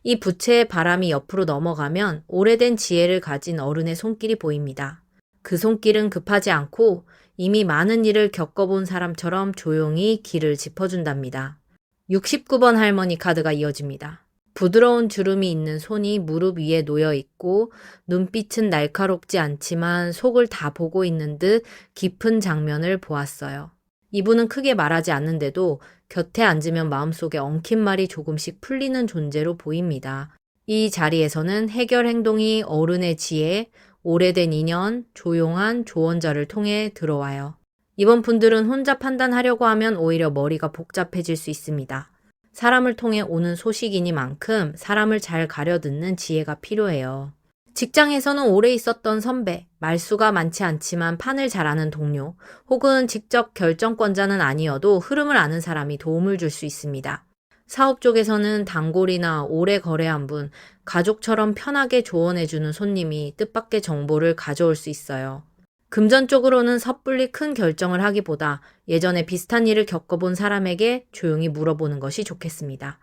이 부채의 바람이 옆으로 넘어가면 오래된 지혜를 가진 어른의 손길이 보입니다. 그 손길은 급하지 않고 이미 많은 일을 겪어본 사람처럼 조용히 길을 짚어준답니다. 69번 할머니 카드가 이어집니다. 부드러운 주름이 있는 손이 무릎 위에 놓여 있고 눈빛은 날카롭지 않지만 속을 다 보고 있는 듯 깊은 장면을 보았어요. 이분은 크게 말하지 않는데도 곁에 앉으면 마음속에 엉킨 말이 조금씩 풀리는 존재로 보입니다. 이 자리에서는 해결 행동이 어른의 지혜, 오래된 인연, 조용한 조언자를 통해 들어와요. 이번 분들은 혼자 판단하려고 하면 오히려 머리가 복잡해질 수 있습니다. 사람을 통해 오는 소식이니만큼 사람을 잘 가려듣는 지혜가 필요해요. 직장에서는 오래 있었던 선배, 말수가 많지 않지만 판을 잘 아는 동료, 혹은 직접 결정권자는 아니어도 흐름을 아는 사람이 도움을 줄 수 있습니다. 사업 쪽에서는 단골이나 오래 거래한 분, 가족처럼 편하게 조언해주는 손님이 뜻밖의 정보를 가져올 수 있어요. 금전 쪽으로는 섣불리 큰 결정을 하기보다 예전에 비슷한 일을 겪어본 사람에게 조용히 물어보는 것이 좋겠습니다.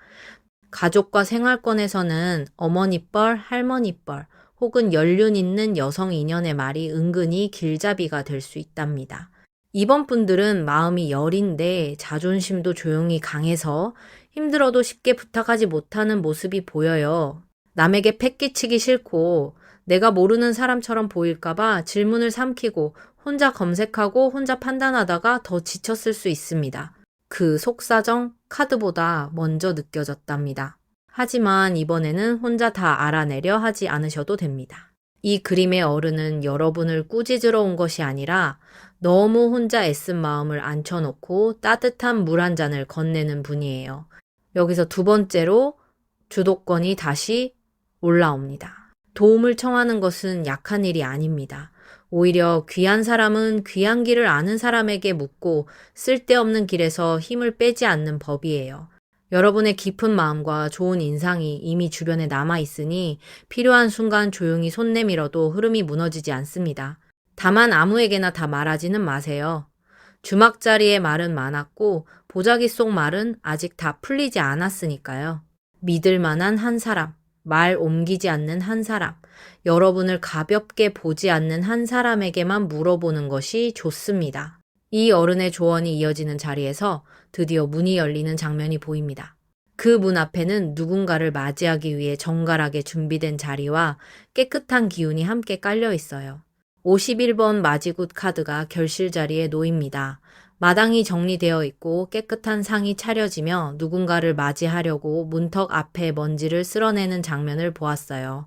가족과 생활권에서는 어머니뻘, 할머니뻘, 혹은 연륜 있는 여성 인연의 말이 은근히 길잡이가 될 수 있답니다. 이번 분들은 마음이 여린데 자존심도 조용히 강해서 힘들어도 쉽게 부탁하지 못하는 모습이 보여요. 남에게 패기치기 싫고 내가 모르는 사람처럼 보일까봐 질문을 삼키고 혼자 검색하고 혼자 판단하다가 더 지쳤을 수 있습니다. 그 속사정 카드보다 먼저 느껴졌답니다. 하지만 이번에는 혼자 다 알아내려 하지 않으셔도 됩니다. 이 그림의 어른은 여러분을 꾸짖으러 온 것이 아니라 너무 혼자 애쓴 마음을 앉혀놓고 따뜻한 물 한 잔을 건네는 분이에요. 여기서 두 번째로 주도권이 다시 올라옵니다. 도움을 청하는 것은 약한 일이 아닙니다. 오히려 귀한 사람은 귀한 길을 아는 사람에게 묻고 쓸데없는 길에서 힘을 빼지 않는 법이에요. 여러분의 깊은 마음과 좋은 인상이 이미 주변에 남아 있으니 필요한 순간 조용히 손 내밀어도 흐름이 무너지지 않습니다. 다만 아무에게나 다 말하지는 마세요. 주막자리의 말은 많았고 보자기 속 말은 아직 다 풀리지 않았으니까요. 믿을 만한 한 사람, 말 옮기지 않는 한 사람, 여러분을 가볍게 보지 않는 한 사람에게만 물어보는 것이 좋습니다. 이 어른의 조언이 이어지는 자리에서 드디어 문이 열리는 장면이 보입니다. 그 문 앞에는 누군가를 맞이하기 위해 정갈하게 준비된 자리와 깨끗한 기운이 함께 깔려 있어요. 51번 마지굿 카드가 결실 자리에 놓입니다. 마당이 정리되어 있고 깨끗한 상이 차려지며 누군가를 맞이하려고 문턱 앞에 먼지를 쓸어내는 장면을 보았어요.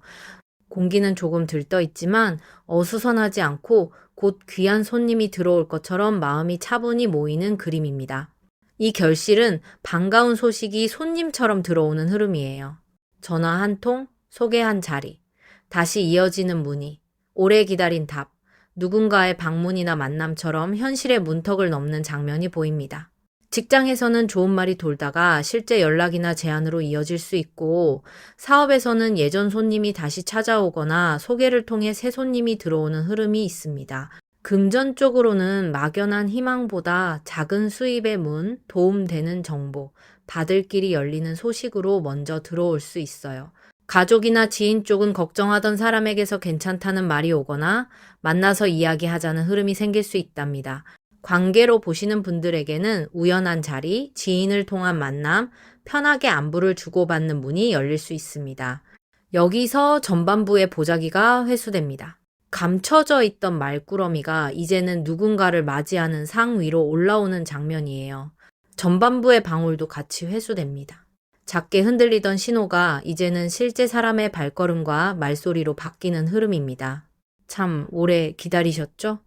공기는 조금 들떠 있지만 어수선하지 않고 곧 귀한 손님이 들어올 것처럼 마음이 차분히 모이는 그림입니다. 이 결실은 반가운 소식이 손님처럼 들어오는 흐름이에요. 전화 한 통, 소개한 자리, 다시 이어지는 문의, 오래 기다린 답, 누군가의 방문이나 만남처럼 현실의 문턱을 넘는 장면이 보입니다. 직장에서는 좋은 말이 돌다가 실제 연락이나 제안으로 이어질 수 있고, 사업에서는 예전 손님이 다시 찾아오거나 소개를 통해 새 손님이 들어오는 흐름이 있습니다. 금전적으로는 막연한 희망보다 작은 수입의 문, 도움되는 정보, 받을 길이 열리는 소식으로 먼저 들어올 수 있어요. 가족이나 지인 쪽은 걱정하던 사람에게서 괜찮다는 말이 오거나 만나서 이야기하자는 흐름이 생길 수 있답니다. 관계로 보시는 분들에게는 우연한 자리, 지인을 통한 만남, 편하게 안부를 주고받는 문이 열릴 수 있습니다. 여기서 전반부의 보자기가 회수됩니다. 감춰져 있던 말꾸러미가 이제는 누군가를 맞이하는 상 위로 올라오는 장면이에요. 전반부의 방울도 같이 회수됩니다. 작게 흔들리던 신호가 이제는 실제 사람의 발걸음과 말소리로 바뀌는 흐름입니다. 참 오래 기다리셨죠?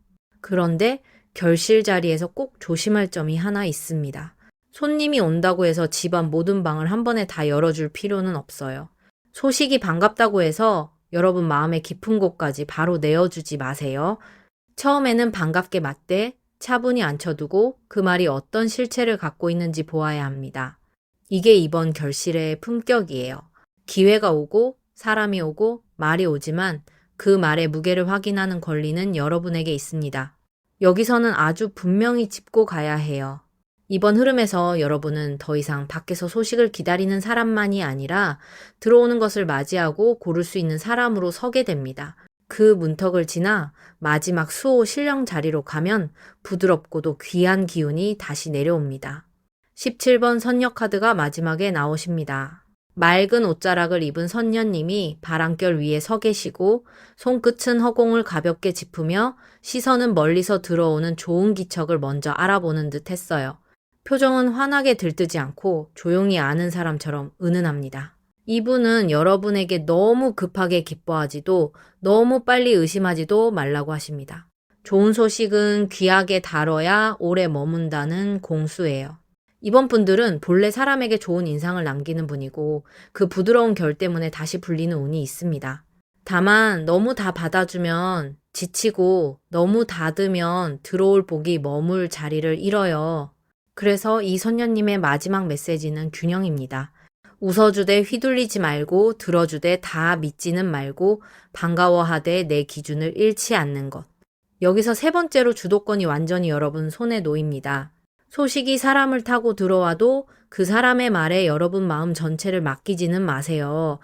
그런데 결실 자리에서 꼭 조심할 점이 하나 있습니다. 손님이 온다고 해서 집안 모든 방을 한 번에 다 열어줄 필요는 없어요. 소식이 반갑다고 해서 여러분 마음의 깊은 곳까지 바로 내어주지 마세요. 처음에는 반갑게 맞대 차분히 앉혀두고 그 말이 어떤 실체를 갖고 있는지 보아야 합니다. 이게 이번 결실의 품격이에요. 기회가 오고 사람이 오고 말이 오지만 그 말의 무게를 확인하는 권리는 여러분에게 있습니다. 여기서는 아주 분명히 짚고 가야 해요. 이번 흐름에서 여러분은 더 이상 밖에서 소식을 기다리는 사람만이 아니라 들어오는 것을 맞이하고 고를 수 있는 사람으로 서게 됩니다. 그 문턱을 지나 마지막 수호 신령 자리로 가면 부드럽고도 귀한 기운이 다시 내려옵니다. 17번 선녀 카드가 마지막에 나오십니다. 맑은 옷자락을 입은 선녀님이 바람결 위에 서 계시고 손끝은 허공을 가볍게 짚으며 시선은 멀리서 들어오는 좋은 기척을 먼저 알아보는 듯 했어요. 표정은 환하게 들뜨지 않고 조용히 아는 사람처럼 은은합니다. 이분은 여러분에게 너무 급하게 기뻐하지도 너무 빨리 의심하지도 말라고 하십니다. 좋은 소식은 귀하게 다뤄야 오래 머문다는 공수예요. 이번 분들은 본래 사람에게 좋은 인상을 남기는 분이고 그 부드러운 결 때문에 다시 불리는 운이 있습니다. 다만 너무 다 받아주면 지치고 너무 닫으면 들어올 복이 머물 자리를 잃어요. 그래서 이 선녀님의 마지막 메시지는 균형입니다. 웃어주되 휘둘리지 말고 들어주되 다 믿지는 말고 반가워하되 내 기준을 잃지 않는 것. 여기서 세 번째로 주도권이 완전히 여러분 손에 놓입니다. 소식이 사람을 타고 들어와도 그 사람의 말에 여러분 마음 전체를 맡기지는 마세요.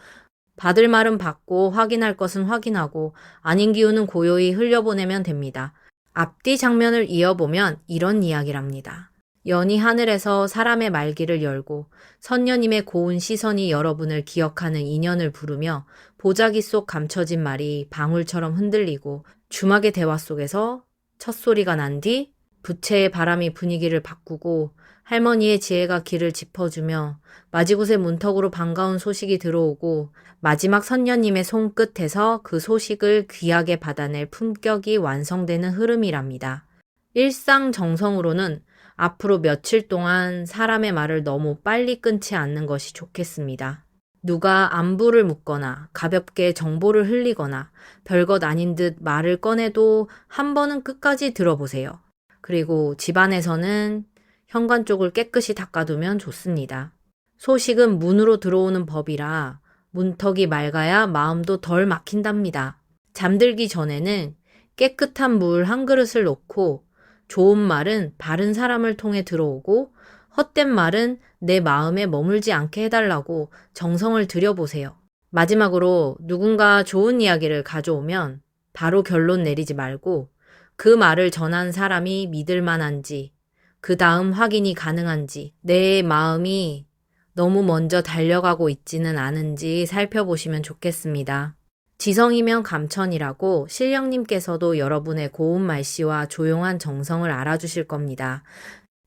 받을 말은 받고 확인할 것은 확인하고 아닌 기운은 고요히 흘려보내면 됩니다. 앞뒤 장면을 이어보면 이런 이야기랍니다. 연이 하늘에서 사람의 말기를 열고 선녀님의 고운 시선이 여러분을 기억하는 인연을 부르며 보자기 속 감춰진 말이 방울처럼 흔들리고 주막의 대화 속에서 첫 소리가 난 뒤 부채의 바람이 분위기를 바꾸고 할머니의 지혜가 길을 짚어주며 마지못의 문턱으로 반가운 소식이 들어오고 마지막 선녀님의 손끝에서 그 소식을 귀하게 받아낼 품격이 완성되는 흐름이랍니다. 일상정성으로는 앞으로 며칠 동안 사람의 말을 너무 빨리 끊지 않는 것이 좋겠습니다. 누가 안부를 묻거나 가볍게 정보를 흘리거나 별것 아닌 듯 말을 꺼내도 한 번은 끝까지 들어보세요. 그리고 집안에서는 현관 쪽을 깨끗이 닦아두면 좋습니다. 소식은 문으로 들어오는 법이라 문턱이 맑아야 마음도 덜 막힌답니다. 잠들기 전에는 깨끗한 물 한 그릇을 놓고 좋은 말은 바른 사람을 통해 들어오고 헛된 말은 내 마음에 머물지 않게 해달라고 정성을 들여보세요. 마지막으로 누군가 좋은 이야기를 가져오면 바로 결론 내리지 말고 그 말을 전한 사람이 믿을 만한지, 그 다음 확인이 가능한지, 내 마음이 너무 먼저 달려가고 있지는 않은지 살펴보시면 좋겠습니다. 지성이면 감천이라고 신령님께서도 여러분의 고운 말씨와 조용한 정성을 알아주실 겁니다.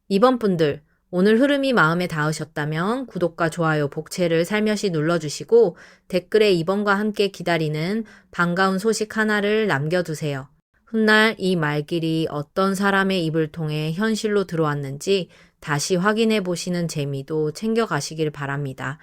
이번 분들, 오늘 흐름이 마음에 닿으셨다면 구독과 좋아요, 복채를 살며시 눌러주시고 댓글에 이번과 함께 기다리는 반가운 소식 하나를 남겨두세요. 훗날 이 말길이 어떤 사람의 입을 통해 현실로 들어왔는지 다시 확인해 보시는 재미도 챙겨가시길 바랍니다.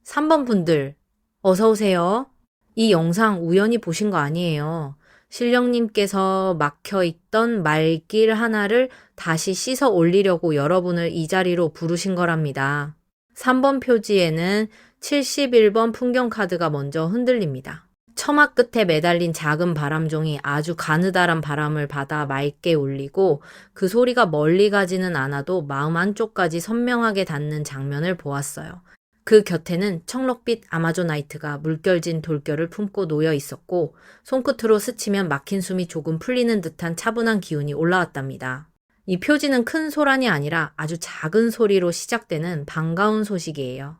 3번 분들, 어서오세요. 이 영상 우연히 보신 거 아니에요. 신령님께서 막혀있던 말길 하나를 다시 씻어 올리려고 여러분을 이 자리로 부르신 거랍니다. 3번 표지에는 71번 풍경카드가 먼저 흔들립니다. 처막 끝에 매달린 작은 바람종이 아주 가느다란 바람을 받아 맑게 울리고 그 소리가 멀리 가지는 않아도 마음 안쪽까지 선명하게 닿는 장면을 보았어요. 그 곁에는 청록빛 아마존나이트가 물결진 돌결을 품고 놓여 있었고 손끝으로 스치면 막힌 숨이 조금 풀리는 듯한 차분한 기운이 올라왔답니다. 이 표지는 큰 소란이 아니라 아주 작은 소리로 시작되는 반가운 소식이에요.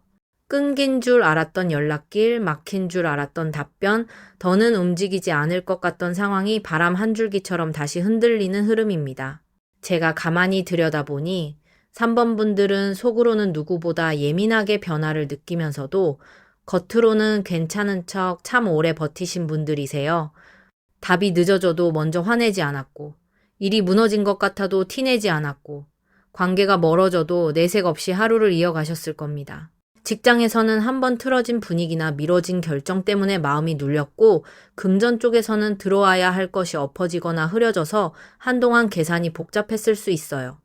끊긴 줄 알았던 연락길, 막힌 줄 알았던 답변, 더는 움직이지 않을 것 같던 상황이 바람 한 줄기처럼 다시 흔들리는 흐름입니다. 제가 가만히 들여다보니 3번 분들은 속으로는 누구보다 예민하게 변화를 느끼면서도 겉으로는 괜찮은 척 참 오래 버티신 분들이세요. 답이 늦어져도 먼저 화내지 않았고, 일이 무너진 것 같아도 티내지 않았고, 관계가 멀어져도 내색 없이 하루를 이어가셨을 겁니다. 직장에서는 한번 틀어진 분위기나 미뤄진 결정 때문에 마음이 눌렸고, 금전 쪽에서는 들어와야 할 것이 엎어지거나 흐려져서 한동안 계산이 복잡했을 수 있어요.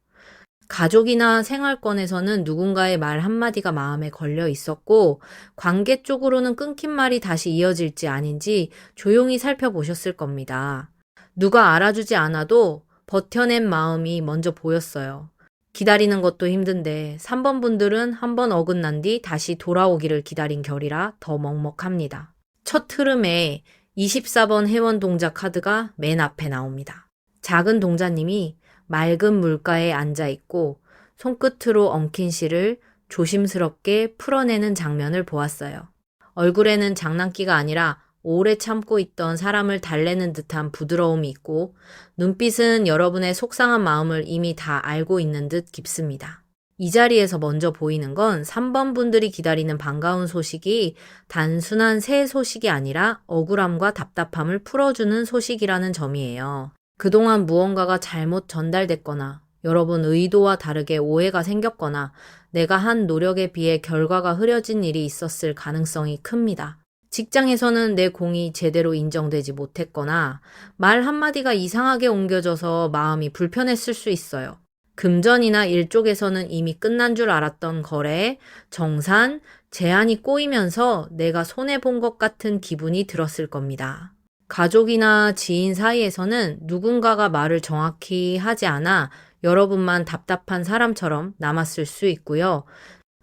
가족이나 생활권에서는 누군가의 말 한마디가 마음에 걸려 있었고, 관계 쪽으로는 끊긴 말이 다시 이어질지 아닌지 조용히 살펴보셨을 겁니다. 누가 알아주지 않아도 버텨낸 마음이 먼저 보였어요. 기다리는 것도 힘든데 3번 분들은 한 번 어긋난 뒤 다시 돌아오기를 기다린 결이라 더 먹먹합니다. 첫 흐름에 24번 회원 동자 카드가 맨 앞에 나옵니다. 작은 동자님이 맑은 물가에 앉아 있고 손끝으로 엉킨 실을 조심스럽게 풀어내는 장면을 보았어요. 얼굴에는 장난기가 아니라 오래 참고 있던 사람을 달래는 듯한 부드러움이 있고, 눈빛은 여러분의 속상한 마음을 이미 다 알고 있는 듯 깊습니다. 이 자리에서 먼저 보이는 건 3번 분들이 기다리는 반가운 소식이 단순한 새 소식이 아니라 억울함과 답답함을 풀어주는 소식이라는 점이에요. 그동안 무언가가 잘못 전달됐거나 여러분 의도와 다르게 오해가 생겼거나 내가 한 노력에 비해 결과가 흐려진 일이 있었을 가능성이 큽니다. 직장에서는 내 공이 제대로 인정되지 못했거나 말 한마디가 이상하게 옮겨져서 마음이 불편했을 수 있어요. 금전이나 일 쪽에서는 이미 끝난 줄 알았던 거래, 정산, 제한이 꼬이면서 내가 손해본 것 같은 기분이 들었을 겁니다. 가족이나 지인 사이에서는 누군가가 말을 정확히 하지 않아 여러분만 답답한 사람처럼 남았을 수 있고요.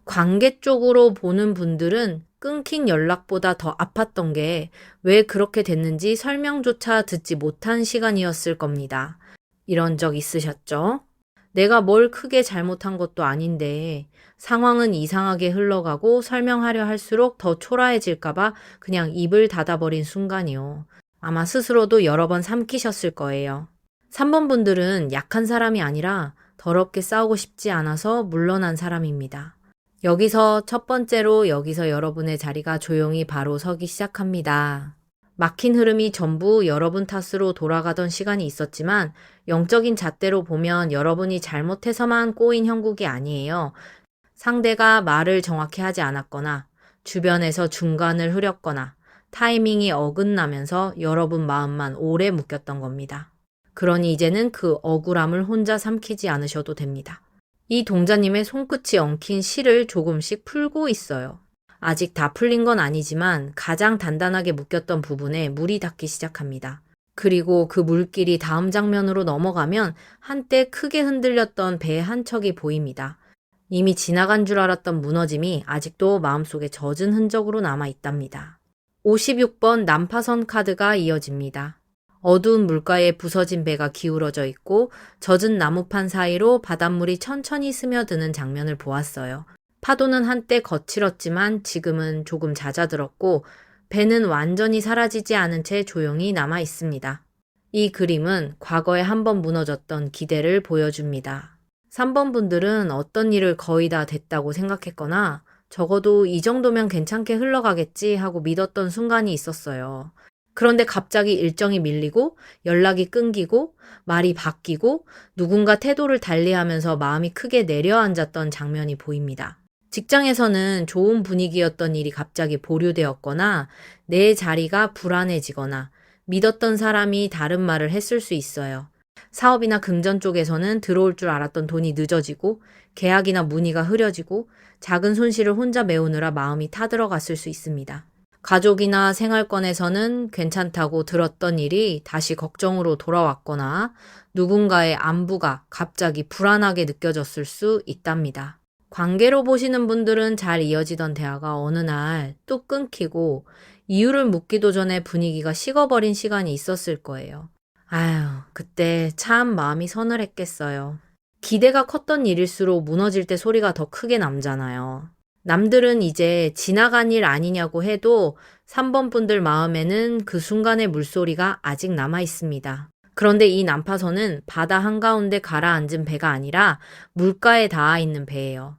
관계 쪽으로 보는 분들은 끊긴 연락보다 더 아팠던 게 왜 그렇게 됐는지 설명조차 듣지 못한 시간이었을 겁니다. 이런 적 있으셨죠? 내가 뭘 크게 잘못한 것도 아닌데 상황은 이상하게 흘러가고 설명하려 할수록 더 초라해질까봐 그냥 입을 닫아버린 순간이요. 아마 스스로도 여러 번 삼키셨을 거예요. 3번 분들은 약한 사람이 아니라 더럽게 싸우고 싶지 않아서 물러난 사람입니다. 여기서 첫 번째로 여기서 여러분의 자리가 조용히 바로 서기 시작합니다. 막힌 흐름이 전부 여러분 탓으로 돌아가던 시간이 있었지만 영적인 잣대로 보면 여러분이 잘못해서만 꼬인 형국이 아니에요. 상대가 말을 정확히 하지 않았거나 주변에서 중간을 흐렸거나 타이밍이 어긋나면서 여러분 마음만 오래 묶였던 겁니다. 그러니 이제는 그 억울함을 혼자 삼키지 않으셔도 됩니다. 이 동자님의 손끝이 엉킨 실을 조금씩 풀고 있어요. 아직 다 풀린 건 아니지만 가장 단단하게 묶였던 부분에 물이 닿기 시작합니다. 그리고 그 물길이 다음 장면으로 넘어가면 한때 크게 흔들렸던 배 한 척이 보입니다. 이미 지나간 줄 알았던 무너짐이 아직도 마음속에 젖은 흔적으로 남아 있답니다. 56번 난파선 카드가 이어집니다. 어두운 물가에 부서진 배가 기울어져 있고 젖은 나무판 사이로 바닷물이 천천히 스며드는 장면을 보았어요. 파도는 한때 거칠었지만 지금은 조금 잦아들었고 배는 완전히 사라지지 않은 채 조용히 남아 있습니다. 이 그림은 과거에 한번 무너졌던 기대를 보여줍니다. 3번 분들은 어떤 일을 거의 다 됐다고 생각했거나 적어도 이 정도면 괜찮게 흘러가겠지 하고 믿었던 순간이 있었어요. 그런데 갑자기 일정이 밀리고 연락이 끊기고 말이 바뀌고 누군가 태도를 달리하면서 마음이 크게 내려앉았던 장면이 보입니다. 직장에서는 좋은 분위기였던 일이 갑자기 보류되었거나 내 자리가 불안해지거나 믿었던 사람이 다른 말을 했을 수 있어요. 사업이나 금전 쪽에서는 들어올 줄 알았던 돈이 늦어지고 계약이나 문의가 흐려지고 작은 손실을 혼자 메우느라 마음이 타들어갔을 수 있습니다. 가족이나 생활권에서는 괜찮다고 들었던 일이 다시 걱정으로 돌아왔거나 누군가의 안부가 갑자기 불안하게 느껴졌을 수 있답니다. 관계로 보시는 분들은 잘 이어지던 대화가 어느 날 뚝 끊기고 이유를 묻기도 전에 분위기가 식어버린 시간이 있었을 거예요. 아휴, 그때 참 마음이 서늘했겠어요. 기대가 컸던 일일수록 무너질 때 소리가 더 크게 남잖아요. 남들은 이제 지나간 일 아니냐고 해도 3번 분들 마음에는 그 순간의 물소리가 아직 남아 있습니다. 그런데 이 난파선은 바다 한가운데 가라앉은 배가 아니라 물가에 닿아 있는 배예요.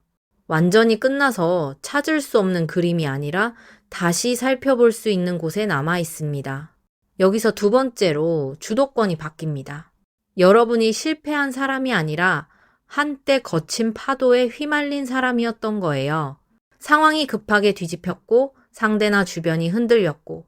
완전히 끝나서 찾을 수 없는 그림이 아니라 다시 살펴볼 수 있는 곳에 남아 있습니다. 여기서 두 번째로 주도권이 바뀝니다. 여러분이 실패한 사람이 아니라 한때 거친 파도에 휘말린 사람이었던 거예요. 상황이 급하게 뒤집혔고 상대나 주변이 흔들렸고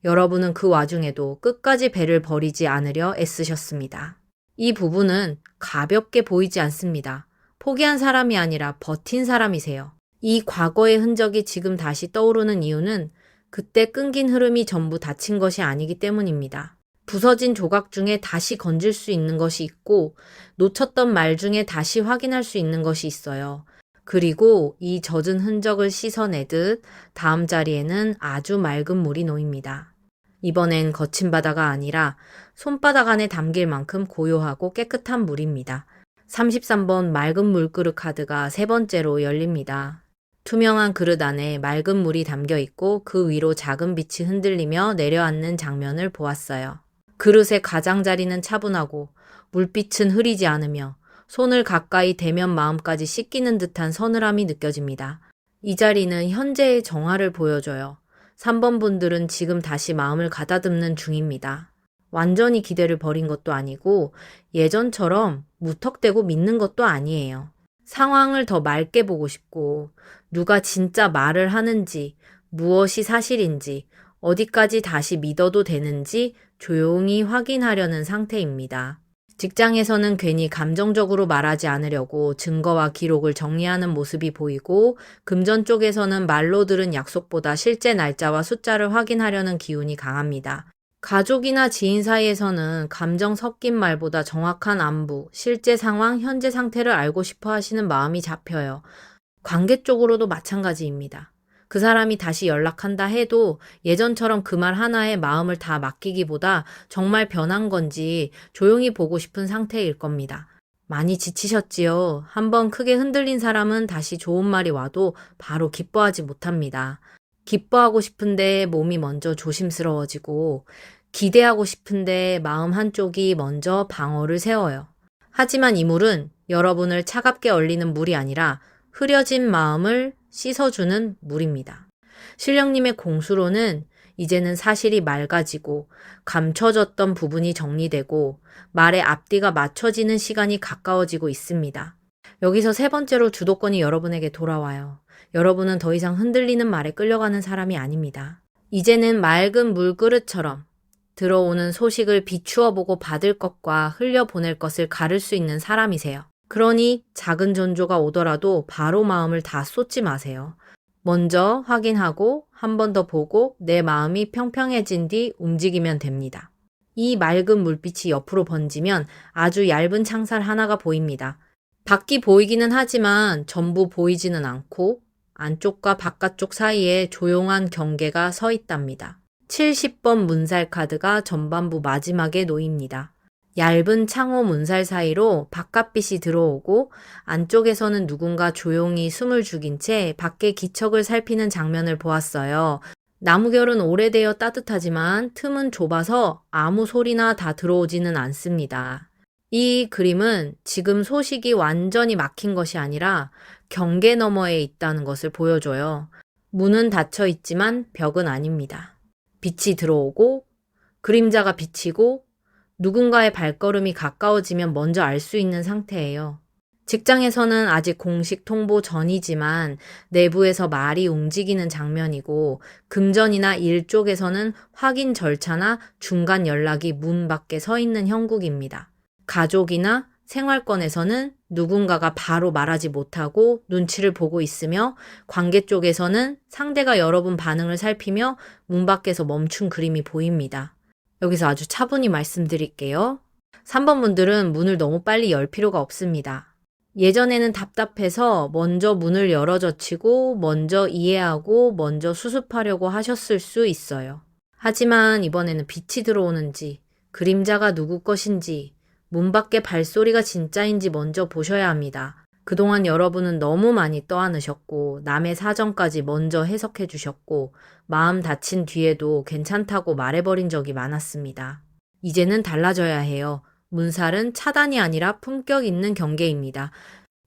여러분은 그 와중에도 끝까지 배를 버리지 않으려 애쓰셨습니다. 이 부분은 가볍게 보이지 않습니다. 포기한 사람이 아니라 버틴 사람이세요. 이 과거의 흔적이 지금 다시 떠오르는 이유는 그때 끊긴 흐름이 전부 닫힌 것이 아니기 때문입니다. 부서진 조각 중에 다시 건질 수 있는 것이 있고 놓쳤던 말 중에 다시 확인할 수 있는 것이 있어요. 그리고 이 젖은 흔적을 씻어내듯 다음 자리에는 아주 맑은 물이 놓입니다. 이번엔 거친 바다가 아니라 손바닥 안에 담길 만큼 고요하고 깨끗한 물입니다. 33번 맑은 물그릇 카드가 세 번째로 열립니다. 투명한 그릇 안에 맑은 물이 담겨 있고 그 위로 작은 빛이 흔들리며 내려앉는 장면을 보았어요. 그릇의 가장자리는 차분하고 물빛은 흐리지 않으며 손을 가까이 대면 마음까지 씻기는 듯한 서늘함이 느껴집니다. 이 자리는 현재의 정화를 보여줘요. 3번 분들은 지금 다시 마음을 가다듬는 중입니다. 완전히 기대를 버린 것도 아니고 예전처럼 무턱대고 믿는 것도 아니에요. 상황을 더 맑게 보고 싶고 누가 진짜 말을 하는지 무엇이 사실인지 어디까지 다시 믿어도 되는지 조용히 확인하려는 상태입니다. 직장에서는 괜히 감정적으로 말하지 않으려고 증거와 기록을 정리하는 모습이 보이고 금전 쪽에서는 말로 들은 약속보다 실제 날짜와 숫자를 확인하려는 기운이 강합니다. 가족이나 지인 사이에서는 감정 섞인 말보다 정확한 안부, 실제 상황, 현재 상태를 알고 싶어 하시는 마음이 잡혀요. 관계 쪽으로도 마찬가지입니다. 그 사람이 다시 연락한다 해도 예전처럼 그 말 하나에 마음을 다 맡기기보다 정말 변한 건지 조용히 보고 싶은 상태일 겁니다. 많이 지치셨지요? 한번 크게 흔들린 사람은 다시 좋은 말이 와도 바로 기뻐하지 못합니다. 기뻐하고 싶은데 몸이 먼저 조심스러워지고 기대하고 싶은데 마음 한쪽이 먼저 방어를 세워요. 하지만 이 물은 여러분을 차갑게 얼리는 물이 아니라 흐려진 마음을 씻어주는 물입니다. 신령님의 공수로는 이제는 사실이 맑아지고 감춰졌던 부분이 정리되고 말의 앞뒤가 맞춰지는 시간이 가까워지고 있습니다. 여기서 세 번째로 주도권이 여러분에게 돌아와요. 여러분은 더 이상 흔들리는 말에 끌려가는 사람이 아닙니다. 이제는 맑은 물그릇처럼 들어오는 소식을 비추어 보고 받을 것과 흘려보낼 것을 가를 수 있는 사람이세요. 그러니 작은 전조가 오더라도 바로 마음을 다 쏟지 마세요. 먼저 확인하고 한 번 더 보고 내 마음이 평평해진 뒤 움직이면 됩니다. 이 맑은 물빛이 옆으로 번지면 아주 얇은 창살 하나가 보입니다. 밖이 보이기는 하지만 전부 보이지는 않고 안쪽과 바깥쪽 사이에 조용한 경계가 서 있답니다. 70번 문살 카드가 전반부 마지막에 놓입니다. 얇은 창호 문살 사이로 바깥빛이 들어오고 안쪽에서는 누군가 조용히 숨을 죽인 채 밖의 기척을 살피는 장면을 보았어요. 나무결은 오래되어 따뜻하지만 틈은 좁아서 아무 소리나 다 들어오지는 않습니다. 이 그림은 지금 소식이 완전히 막힌 것이 아니라 경계 너머에 있다는 것을 보여줘요. 문은 닫혀 있지만 벽은 아닙니다. 빛이 들어오고 그림자가 비치고 누군가의 발걸음이 가까워지면 먼저 알 수 있는 상태예요. 직장에서는 아직 공식 통보 전이지만 내부에서 말이 움직이는 장면이고 금전이나 일 쪽에서는 확인 절차나 중간 연락이 문 밖에 서 있는 형국입니다. 가족이나 생활권에서는 누군가가 바로 말하지 못하고 눈치를 보고 있으며 관계 쪽에서는 상대가 여러분 반응을 살피며 문 밖에서 멈춘 그림이 보입니다. 여기서 아주 차분히 말씀드릴게요. 3번 분들은 문을 너무 빨리 열 필요가 없습니다. 예전에는 답답해서 먼저 문을 열어젖히고 먼저 이해하고 먼저 수습하려고 하셨을 수 있어요. 하지만 이번에는 빛이 들어오는지 그림자가 누구 것인지 문 밖에 발소리가 진짜인지 먼저 보셔야 합니다. 그동안 여러분은 너무 많이 떠안으셨고 남의 사정까지 먼저 해석해 주셨고 마음 다친 뒤에도 괜찮다고 말해버린 적이 많았습니다. 이제는 달라져야 해요. 문살은 차단이 아니라 품격 있는 경계입니다.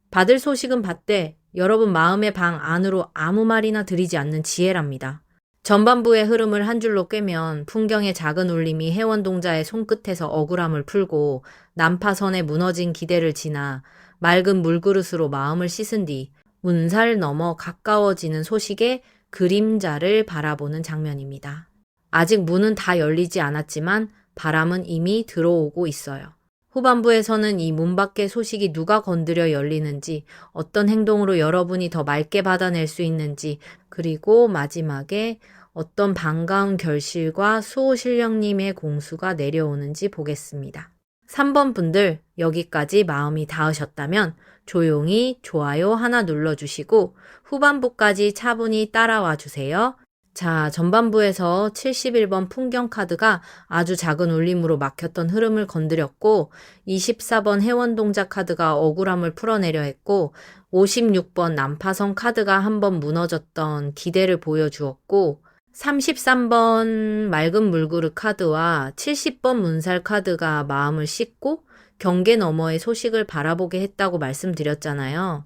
받을 소식은 받되 여러분 마음의 방 안으로 아무 말이나 들이지 않는 지혜랍니다. 전반부의 흐름을 한 줄로 꿰면 풍경의 작은 울림이 해원동자의 손끝에서 억울함을 풀고 난파선에 무너진 기대를 지나 맑은 물그릇으로 마음을 씻은 뒤 문살 넘어 가까워지는 소식의 그림자를 바라보는 장면입니다. 아직 문은 다 열리지 않았지만 바람은 이미 들어오고 있어요. 후반부에서는 이 문 밖의 소식이 누가 건드려 열리는지, 어떤 행동으로 여러분이 더 맑게 받아낼 수 있는지, 그리고 마지막에 어떤 반가운 결실과 수호신령님의 공수가 내려오는지 보겠습니다. 3번 분들 여기까지 마음이 닿으셨다면 조용히 좋아요 하나 눌러주시고 후반부까지 차분히 따라와 주세요. 자, 전반부에서 71번 풍경 카드가 아주 작은 울림으로 막혔던 흐름을 건드렸고 24번 해원동작 카드가 억울함을 풀어내려 했고 56번 난파선 카드가 한번 무너졌던 기대를 보여주었고 33번 맑은 물그릇 카드와 70번 문살 카드가 마음을 씻고 경계 너머의 소식을 바라보게 했다고 말씀드렸잖아요.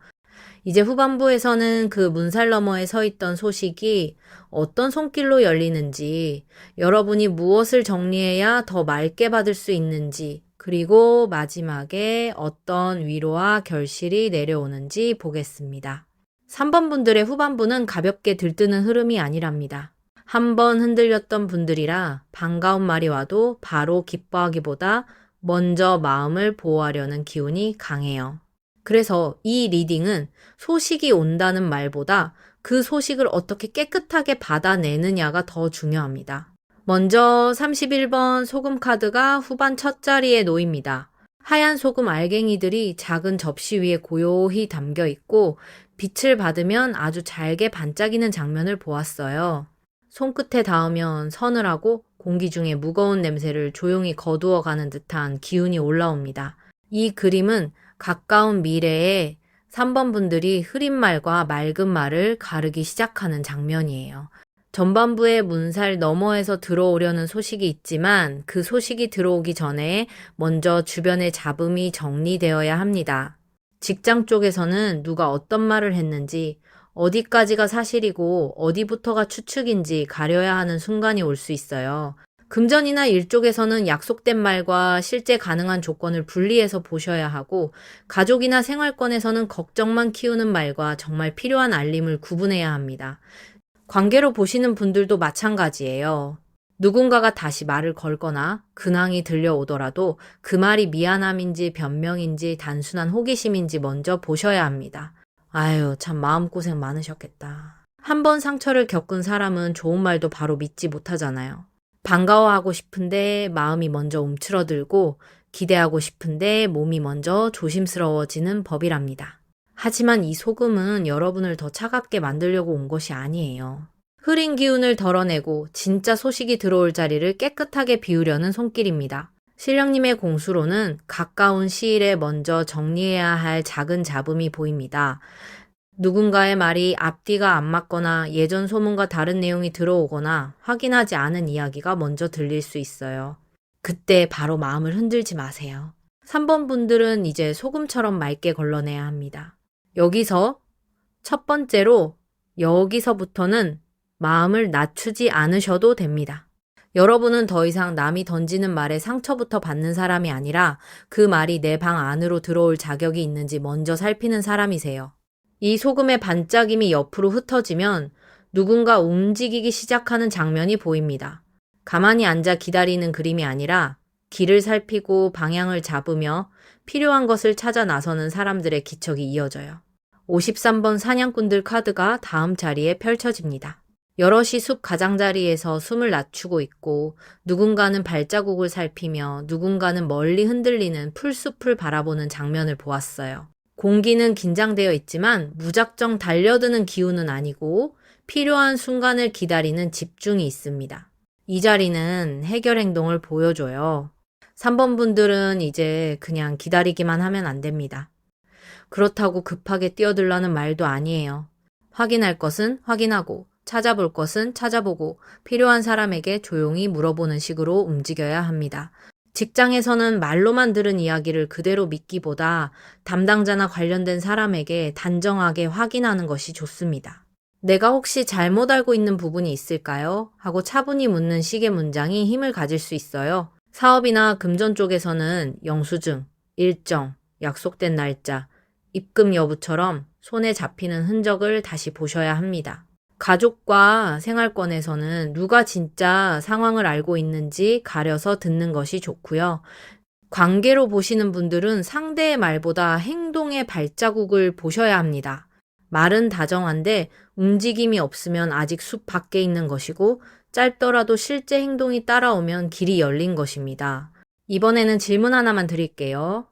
이제 후반부에서는 그 문살 너머에 서 있던 소식이 어떤 손길로 열리는지, 여러분이 무엇을 정리해야 더 맑게 받을 수 있는지, 그리고 마지막에 어떤 위로와 결실이 내려오는지 보겠습니다. 3번 분들의 후반부는 가볍게 들뜨는 흐름이 아니랍니다. 한번 흔들렸던 분들이라 반가운 말이 와도 바로 기뻐하기보다 먼저 마음을 보호하려는 기운이 강해요. 그래서 이 리딩은 소식이 온다는 말보다 그 소식을 어떻게 깨끗하게 받아내느냐가 더 중요합니다. 먼저 31번 소금 카드가 후반 첫 자리에 놓입니다. 하얀 소금 알갱이들이 작은 접시 위에 고요히 담겨 있고 빛을 받으면 아주 잘게 반짝이는 장면을 보았어요. 손끝에 닿으면 서늘하고 공기 중에 무거운 냄새를 조용히 거두어 가는 듯한 기운이 올라옵니다. 이 그림은 가까운 미래에 3번 분들이 흐린 말과 맑은 말을 가르기 시작하는 장면이에요. 전반부의 문살 너머에서 들어오려는 소식이 있지만 그 소식이 들어오기 전에 먼저 주변의 잡음이 정리되어야 합니다. 직장 쪽에서는 누가 어떤 말을 했는지, 어디까지가 사실이고 어디부터가 추측인지 가려야 하는 순간이 올 수 있어요. 금전이나 일 쪽에서는 약속된 말과 실제 가능한 조건을 분리해서 보셔야 하고, 가족이나 생활권에서는 걱정만 키우는 말과 정말 필요한 알림을 구분해야 합니다. 관계로 보시는 분들도 마찬가지예요. 누군가가 다시 말을 걸거나 근황이 들려오더라도 그 말이 미안함인지 변명인지 단순한 호기심인지 먼저 보셔야 합니다. 아유, 참 마음고생 많으셨겠다. 한 번 상처를 겪은 사람은 좋은 말도 바로 믿지 못하잖아요. 반가워하고 싶은데 마음이 먼저 움츠러들고 기대하고 싶은데 몸이 먼저 조심스러워지는 법이랍니다. 하지만 이 소금은 여러분을 더 차갑게 만들려고 온 것이 아니에요. 흐린 기운을 덜어내고 진짜 소식이 들어올 자리를 깨끗하게 비우려는 손길입니다. 신령님의 공수로는 가까운 시일에 먼저 정리해야 할 작은 잡음이 보입니다. 누군가의 말이 앞뒤가 안 맞거나 예전 소문과 다른 내용이 들어오거나 확인하지 않은 이야기가 먼저 들릴 수 있어요. 그때 바로 마음을 흔들지 마세요. 3번 분들은 이제 소금처럼 맑게 걸러내야 합니다. 여기서 첫 번째로 여기서부터는 마음을 낮추지 않으셔도 됩니다. 여러분은 더 이상 남이 던지는 말에 상처부터 받는 사람이 아니라 그 말이 내 방 안으로 들어올 자격이 있는지 먼저 살피는 사람이세요. 이 소금의 반짝임이 옆으로 흩어지면 누군가 움직이기 시작하는 장면이 보입니다. 가만히 앉아 기다리는 그림이 아니라 길을 살피고 방향을 잡으며 필요한 것을 찾아 나서는 사람들의 기척이 이어져요. 53번 사냥꾼들 카드가 다음 자리에 펼쳐집니다. 여럿이 숲 가장자리에서 숨을 낮추고 있고 누군가는 발자국을 살피며 누군가는 멀리 흔들리는 풀숲을 바라보는 장면을 보았어요. 공기는 긴장되어 있지만 무작정 달려드는 기운은 아니고 필요한 순간을 기다리는 집중이 있습니다. 이 자리는 해결 행동을 보여줘요. 3번 분들은 이제 그냥 기다리기만 하면 안 됩니다. 그렇다고 급하게 뛰어들라는 말도 아니에요. 확인할 것은 확인하고 찾아볼 것은 찾아보고 필요한 사람에게 조용히 물어보는 식으로 움직여야 합니다. 직장에서는 말로만 들은 이야기를 그대로 믿기보다 담당자나 관련된 사람에게 단정하게 확인하는 것이 좋습니다. 내가 혹시 잘못 알고 있는 부분이 있을까요? 하고 차분히 묻는 식의 문장이 힘을 가질 수 있어요. 사업이나 금전 쪽에서는 영수증, 일정, 약속된 날짜, 입금 여부처럼 손에 잡히는 흔적을 다시 보셔야 합니다. 가족과 생활권에서는 누가 진짜 상황을 알고 있는지 가려서 듣는 것이 좋고요. 관계로 보시는 분들은 상대의 말보다 행동의 발자국을 보셔야 합니다. 말은 다정한데 움직임이 없으면 아직 숲 밖에 있는 것이고 짧더라도 실제 행동이 따라오면 길이 열린 것입니다. 이번에는 질문 하나만 드릴게요.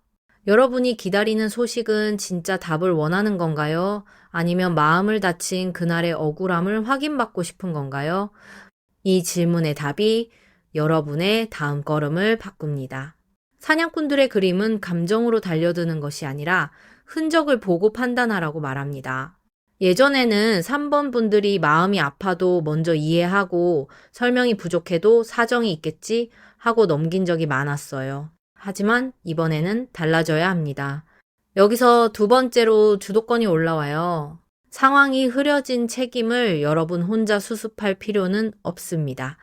여러분이 기다리는 소식은 진짜 답을 원하는 건가요? 아니면 마음을 다친 그날의 억울함을 확인받고 싶은 건가요? 이 질문의 답이 여러분의 다음 걸음을 바꿉니다. 사냥꾼들의 그림은 감정으로 달려드는 것이 아니라 흔적을 보고 판단하라고 말합니다. 예전에는 3번 분들이 마음이 아파도 먼저 이해하고 설명이 부족해도 사정이 있겠지 하고 넘긴 적이 많았어요. 하지만 이번에는 달라져야 합니다. 여기서 두 번째로 주도권이 올라와요. 상황이 흐려진 책임을 여러분 혼자 수습할 필요는 없습니다.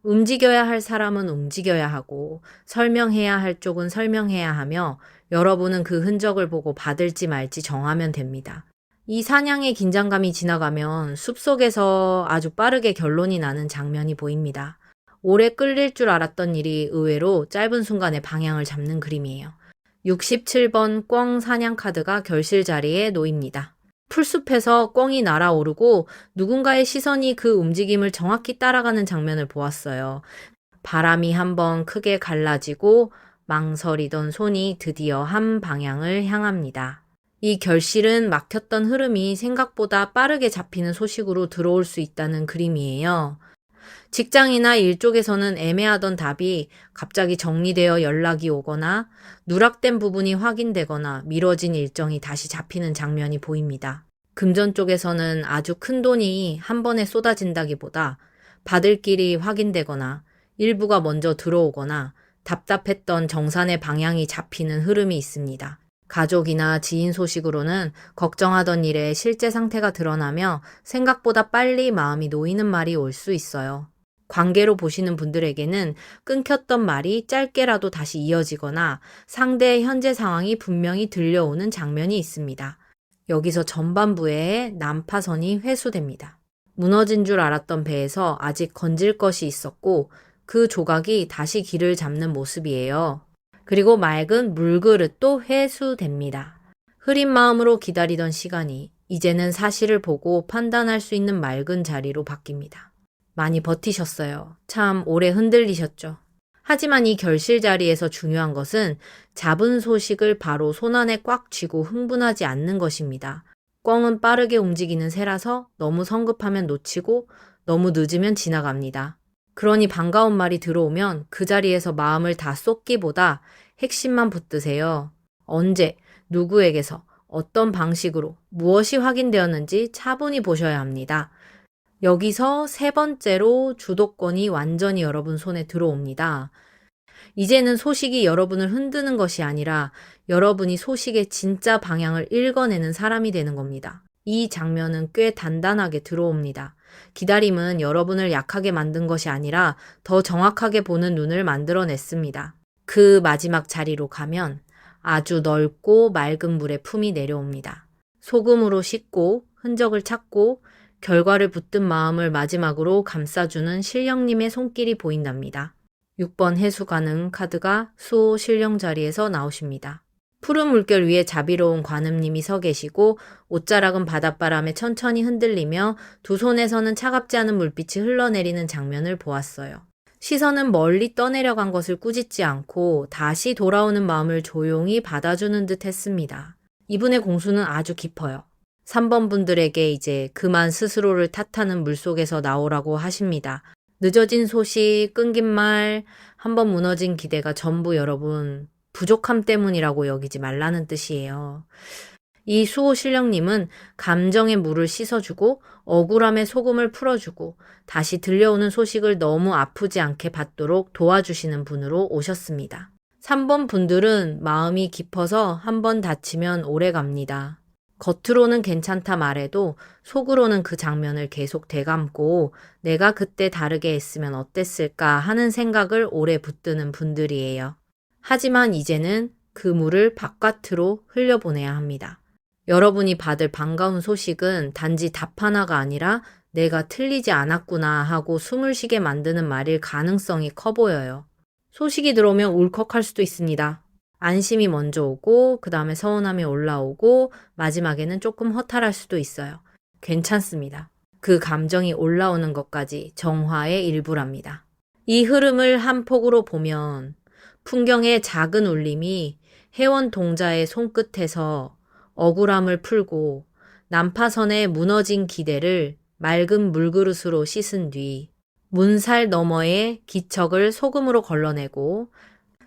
움직여야 할 사람은 움직여야 하고 설명해야 할 쪽은 설명해야 하며 여러분은 그 흔적을 보고 받을지 말지 정하면 됩니다. 이 사냥의 긴장감이 지나가면 숲속에서 아주 빠르게 결론이 나는 장면이 보입니다. 오래 끌릴 줄 알았던 일이 의외로 짧은 순간에 방향을 잡는 그림이에요. 67번 꿩 사냥 카드가 결실 자리에 놓입니다. 풀숲에서 꿩이 날아오르고 누군가의 시선이 그 움직임을 정확히 따라가는 장면을 보았어요. 바람이 한번 크게 갈라지고 망설이던 손이 드디어 한 방향을 향합니다. 이 결실은 막혔던 흐름이 생각보다 빠르게 잡히는 소식으로 들어올 수 있다는 그림이에요. 직장이나 일 쪽에서는 애매하던 답이 갑자기 정리되어 연락이 오거나 누락된 부분이 확인되거나 미뤄진 일정이 다시 잡히는 장면이 보입니다. 금전 쪽에서는 아주 큰 돈이 한 번에 쏟아진다기보다 받을 길이 확인되거나 일부가 먼저 들어오거나 답답했던 정산의 방향이 잡히는 흐름이 있습니다. 가족이나 지인 소식으로는 걱정하던 일의 실제 상태가 드러나며 생각보다 빨리 마음이 놓이는 말이 올 수 있어요. 관계로 보시는 분들에게는 끊겼던 말이 짧게라도 다시 이어지거나 상대의 현재 상황이 분명히 들려오는 장면이 있습니다. 여기서 전반부에 난파선이 회수됩니다. 무너진 줄 알았던 배에서 아직 건질 것이 있었고 그 조각이 다시 길을 잡는 모습이에요. 그리고 맑은 물그릇도 회수됩니다. 흐린 마음으로 기다리던 시간이 이제는 사실을 보고 판단할 수 있는 맑은 자리로 바뀝니다. 많이 버티셨어요. 참 오래 흔들리셨죠. 하지만 이 결실 자리에서 중요한 것은 잡은 소식을 바로 손안에 꽉 쥐고 흥분하지 않는 것입니다. 꿩은 빠르게 움직이는 새라서 너무 성급하면 놓치고 너무 늦으면 지나갑니다. 그러니 반가운 말이 들어오면 그 자리에서 마음을 다 쏟기보다 핵심만 붙드세요. 언제, 누구에게서, 어떤 방식으로, 무엇이 확인되었는지 차분히 보셔야 합니다. 여기서 세 번째로 주도권이 완전히 여러분 손에 들어옵니다. 이제는 소식이 여러분을 흔드는 것이 아니라 여러분이 소식의 진짜 방향을 읽어내는 사람이 되는 겁니다. 이 장면은 꽤 단단하게 들어옵니다. 기다림은 여러분을 약하게 만든 것이 아니라 더 정확하게 보는 눈을 만들어냈습니다. 그 마지막 자리로 가면 아주 넓고 맑은 물의 품이 내려옵니다. 소금으로 씻고 흔적을 찾고 결과를 붙든 마음을 마지막으로 감싸주는 신령님의 손길이 보인답니다. 6번 해수 가능 카드가 수호 신령 자리에서 나오십니다. 푸른 물결 위에 자비로운 관음님이 서 계시고 옷자락은 바닷바람에 천천히 흔들리며 두 손에서는 차갑지 않은 물빛이 흘러내리는 장면을 보았어요. 시선은 멀리 떠내려간 것을 꾸짖지 않고 다시 돌아오는 마음을 조용히 받아주는 듯 했습니다. 이분의 공수는 아주 깊어요. 3번 분들에게 이제 그만 스스로를 탓하는 물속에서 나오라고 하십니다. 늦어진 소식, 끊긴 말, 한번 무너진 기대가 전부 여러분 부족함 때문이라고 여기지 말라는 뜻이에요. 이 수호 신령님은 감정의 물을 씻어주고 억울함의 소금을 풀어주고 다시 들려오는 소식을 너무 아프지 않게 받도록 도와주시는 분으로 오셨습니다. 3번 분들은 마음이 깊어서 한번 다치면 오래 갑니다. 겉으로는 괜찮다 말해도 속으로는 그 장면을 계속 되감고 내가 그때 다르게 했으면 어땠을까 하는 생각을 오래 붙드는 분들이에요. 하지만 이제는 그 물을 바깥으로 흘려보내야 합니다. 여러분이 받을 반가운 소식은 단지 답 하나가 아니라 내가 틀리지 않았구나 하고 숨을 쉬게 만드는 말일 가능성이 커 보여요. 소식이 들어오면 울컥할 수도 있습니다. 안심이 먼저 오고, 그 다음에 서운함이 올라오고, 마지막에는 조금 허탈할 수도 있어요. 괜찮습니다. 그 감정이 올라오는 것까지 정화의 일부랍니다. 이 흐름을 한 폭으로 보면 풍경의 작은 울림이 해원 동자의 손끝에서 억울함을 풀고 난파선의 무너진 기대를 맑은 물그릇으로 씻은 뒤 문살 너머의 기척을 소금으로 걸러내고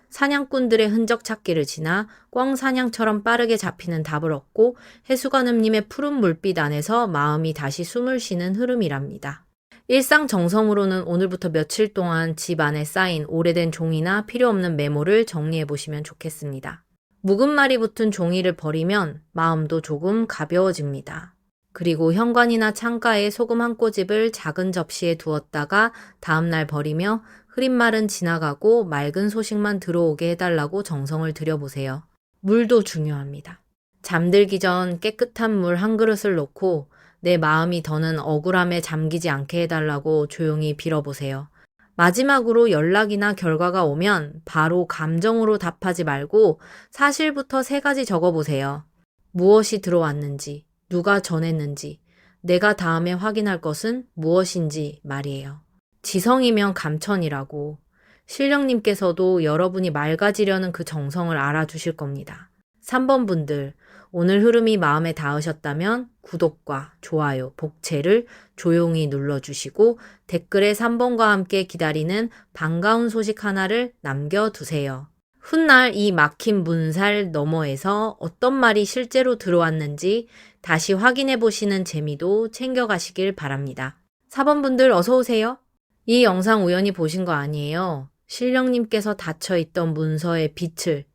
사냥꾼들의 흔적 찾기를 지나 꿩사냥처럼 빠르게 잡히는 답을 얻고 해수관음님의 푸른 물빛 안에서 마음이 다시 숨을 쉬는 흐름이랍니다. 일상 정성으로는 오늘부터 며칠 동안 집 안에 쌓인 오래된 종이나 필요 없는 메모를 정리해 보시면 좋겠습니다. 묵은 말이 붙은 종이를 버리면 마음도 조금 가벼워집니다. 그리고 현관이나 창가에 소금 한 꼬집을 작은 접시에 두었다가 다음날 버리며 흐린 말은 지나가고 맑은 소식만 들어오게 해달라고 정성을 들여보세요. 물도 중요합니다. 잠들기 전 깨끗한 물 한 그릇을 놓고 내 마음이 더는 억울함에 잠기지 않게 해달라고 조용히 빌어보세요. 마지막으로 연락이나 결과가 오면 바로 감정으로 답하지 말고 사실부터 3가지 적어보세요. 무엇이 들어왔는지, 누가 전했는지, 내가 다음에 확인할 것은 무엇인지 말이에요. 지성이면 감천이라고. 신령님께서도 여러분이 맑아지려는 그 정성을 알아주실 겁니다. 3번 분들, 오늘 흐름이 마음에 닿으셨다면 구독과 좋아요, 복채를 조용히 눌러주시고 댓글에 3번과 함께 기다리는 반가운 소식 하나를 남겨두세요. 훗날 이 막힌 문살 너머에서 어떤 말이 실제로 들어왔는지 다시 확인해 보시는 재미도 챙겨가시길 바랍니다. 4번 분들 어서 오세요. 이 영상 우연히 보신 거 아니에요. 신령님께서 닫혀있던 문서의 빛을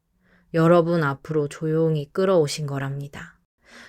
여러분 앞으로 조용히 끌어오신 거랍니다.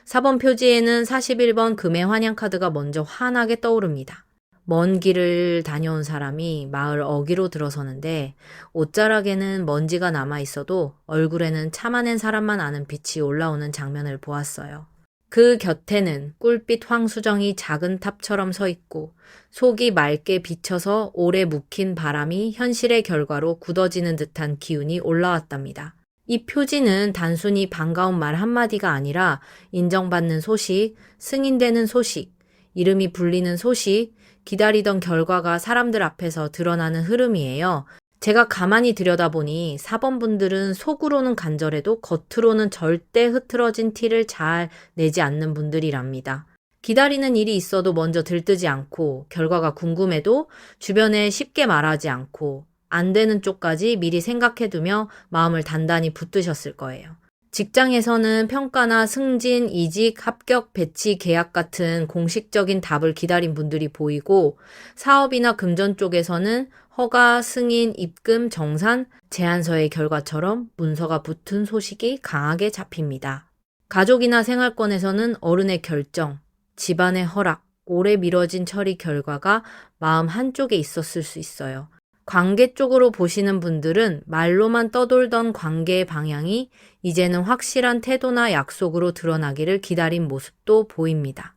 4번 표지에는 41번 금의 환영 카드가 먼저 환하게 떠오릅니다. 먼 길을 다녀온 사람이 마을 어귀로 들어서는데 옷자락에는 먼지가 남아있어도 얼굴에는 참아낸 사람만 아는 빛이 올라오는 장면을 보았어요. 그 곁에는 꿀빛 황수정이 작은 탑처럼 서 있고 속이 맑게 비쳐서 오래 묵힌 바람이 현실의 결과로 굳어지는 듯한 기운이 올라왔답니다. 이 표지는 단순히 반가운 말 한마디가 아니라 인정받는 소식, 승인되는 소식, 이름이 불리는 소식, 기다리던 결과가 사람들 앞에서 드러나는 흐름이에요. 제가 가만히 들여다보니 4번 분들은 속으로는 간절해도 겉으로는 절대 흐트러진 티를 잘 내지 않는 분들이랍니다. 기다리는 일이 있어도 먼저 들뜨지 않고 결과가 궁금해도 주변에 쉽게 말하지 않고 안 되는 쪽까지 미리 생각해두며 마음을 단단히 붙드셨을 거예요. 직장에서는 평가나 승진, 이직, 합격, 배치, 계약 같은 공식적인 답을 기다린 분들이 보이고 사업이나 금전 쪽에서는 허가, 승인, 입금, 정산, 제안서의 결과처럼 문서가 붙은 소식이 강하게 잡힙니다. 가족이나 생활권에서는 어른의 결정, 집안의 허락, 오래 미뤄진 처리 결과가 마음 한쪽에 있었을 수 있어요. 관계 쪽으로 보시는 분들은 말로만 떠돌던 관계의 방향이 이제는 확실한 태도나 약속으로 드러나기를 기다린 모습도 보입니다.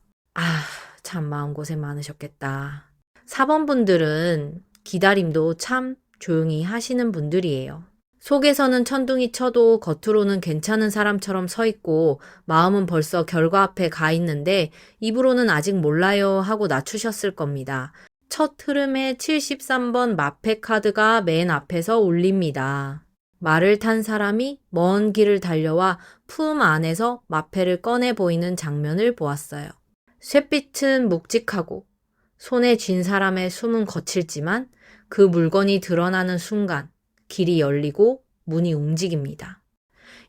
참 마음고생 많으셨겠다. 4번 분들은 기다림도 참 조용히 하시는 분들이에요. 속에서는 천둥이 쳐도 겉으로는 괜찮은 사람처럼 서 있고 마음은 벌써 결과 앞에 가 있는데 입으로는 아직 몰라요 하고 낮추셨을 겁니다. 첫 흐름에 73번 마패 카드가 맨 앞에서 울립니다. 말을 탄 사람이 먼 길을 달려와 품 안에서 마패를 꺼내 보이는 장면을 보았어요. 쇳빛은 묵직하고 손에 쥔 사람의 숨은 거칠지만 그 물건이 드러나는 순간 길이 열리고 문이 움직입니다.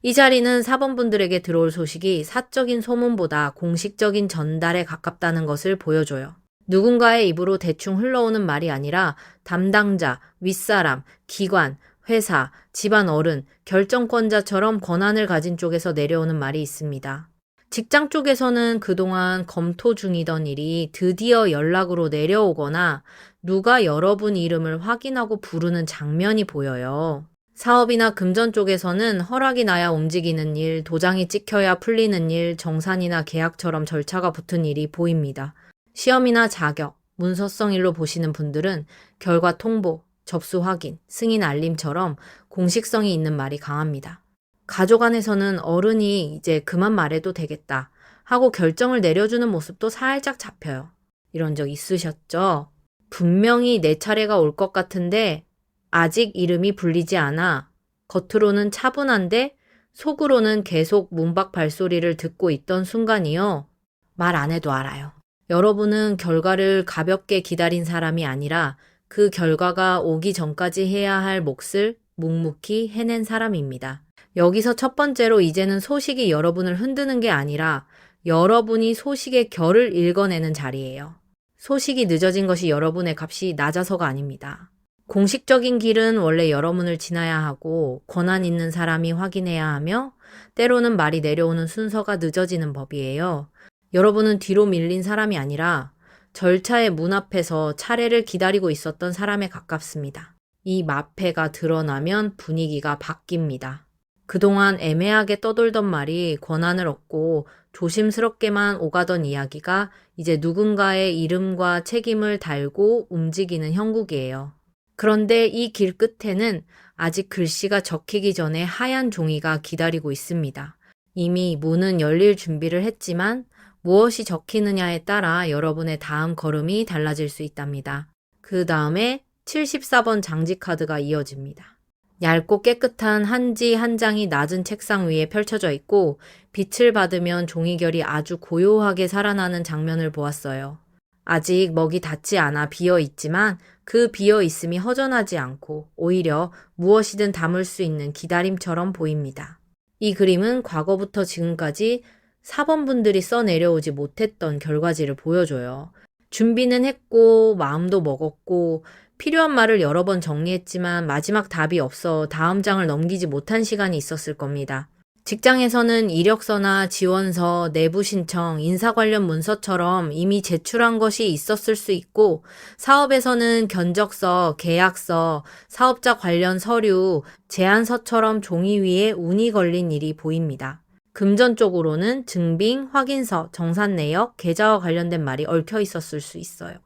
이 자리는 4번 분들에게 들어올 소식이 사적인 소문보다 공식적인 전달에 가깝다는 것을 보여줘요. 누군가의 입으로 대충 흘러오는 말이 아니라 담당자, 윗사람, 기관, 회사, 집안 어른, 결정권자처럼 권한을 가진 쪽에서 내려오는 말이 있습니다. 직장 쪽에서는 그동안 검토 중이던 일이 드디어 연락으로 내려오거나 누가 여러분 이름을 확인하고 부르는 장면이 보여요. 사업이나 금전 쪽에서는 허락이 나야 움직이는 일, 도장이 찍혀야 풀리는 일, 정산이나 계약처럼 절차가 붙은 일이 보입니다. 시험이나 자격, 문서성 일로 보시는 분들은 결과 통보, 접수 확인, 승인 알림처럼 공식성이 있는 말이 강합니다. 가족 안에서는 어른이 이제 그만 말해도 되겠다 하고 결정을 내려주는 모습도 살짝 잡혀요. 이런 적 있으셨죠? 분명히 내 차례가 올 것 같은데 아직 이름이 불리지 않아. 겉으로는 차분한데 속으로는 계속 문박 발소리를 듣고 있던 순간이요. 말 안 해도 알아요. 여러분은 결과를 가볍게 기다린 사람이 아니라 그 결과가 오기 전까지 해야 할 몫을 묵묵히 해낸 사람입니다. 여기서 첫 번째로 이제는 소식이 여러분을 흔드는 게 아니라 여러분이 소식의 결을 읽어내는 자리예요. 소식이 늦어진 것이 여러분의 값이 낮아서가 아닙니다. 공식적인 길은 원래 여러분을 지나야 하고 권한 있는 사람이 확인해야 하며 때로는 말이 내려오는 순서가 늦어지는 법이에요. 여러분은 뒤로 밀린 사람이 아니라 절차의 문 앞에서 차례를 기다리고 있었던 사람에 가깝습니다. 이 마패가 드러나면 분위기가 바뀝니다. 그동안 애매하게 떠돌던 말이 권한을 얻고 조심스럽게만 오가던 이야기가 이제 누군가의 이름과 책임을 달고 움직이는 형국이에요. 그런데 이 길 끝에는 아직 글씨가 적히기 전에 하얀 종이가 기다리고 있습니다. 이미 문은 열릴 준비를 했지만 무엇이 적히느냐에 따라 여러분의 다음 걸음이 달라질 수 있답니다. 그 다음에 74번 장지 카드가 이어집니다. 얇고 깨끗한 한지 한 장이 낮은 책상 위에 펼쳐져 있고 빛을 받으면 종이결이 아주 고요하게 살아나는 장면을 보았어요. 아직 먹이 닿지 않아 비어 있지만 그 비어 있음이 허전하지 않고 오히려 무엇이든 담을 수 있는 기다림처럼 보입니다. 이 그림은 과거부터 지금까지 사번분들이 써내려오지 못했던 결과지를 보여줘요. 준비는 했고 마음도 먹었고 필요한 말을 여러 번 정리했지만 마지막 답이 없어 다음 장을 넘기지 못한 시간이 있었을 겁니다. 직장에서는 이력서나 지원서, 내부 신청, 인사 관련 문서처럼 이미 제출한 것이 있었을 수 있고 사업에서는 견적서, 계약서, 사업자 관련 서류, 제안서처럼 종이 위에 운이 걸린 일이 보입니다. 금전 쪽으로는 증빙, 확인서, 정산 내역, 계좌와 관련된 말이 얽혀 있었을 수 있어요.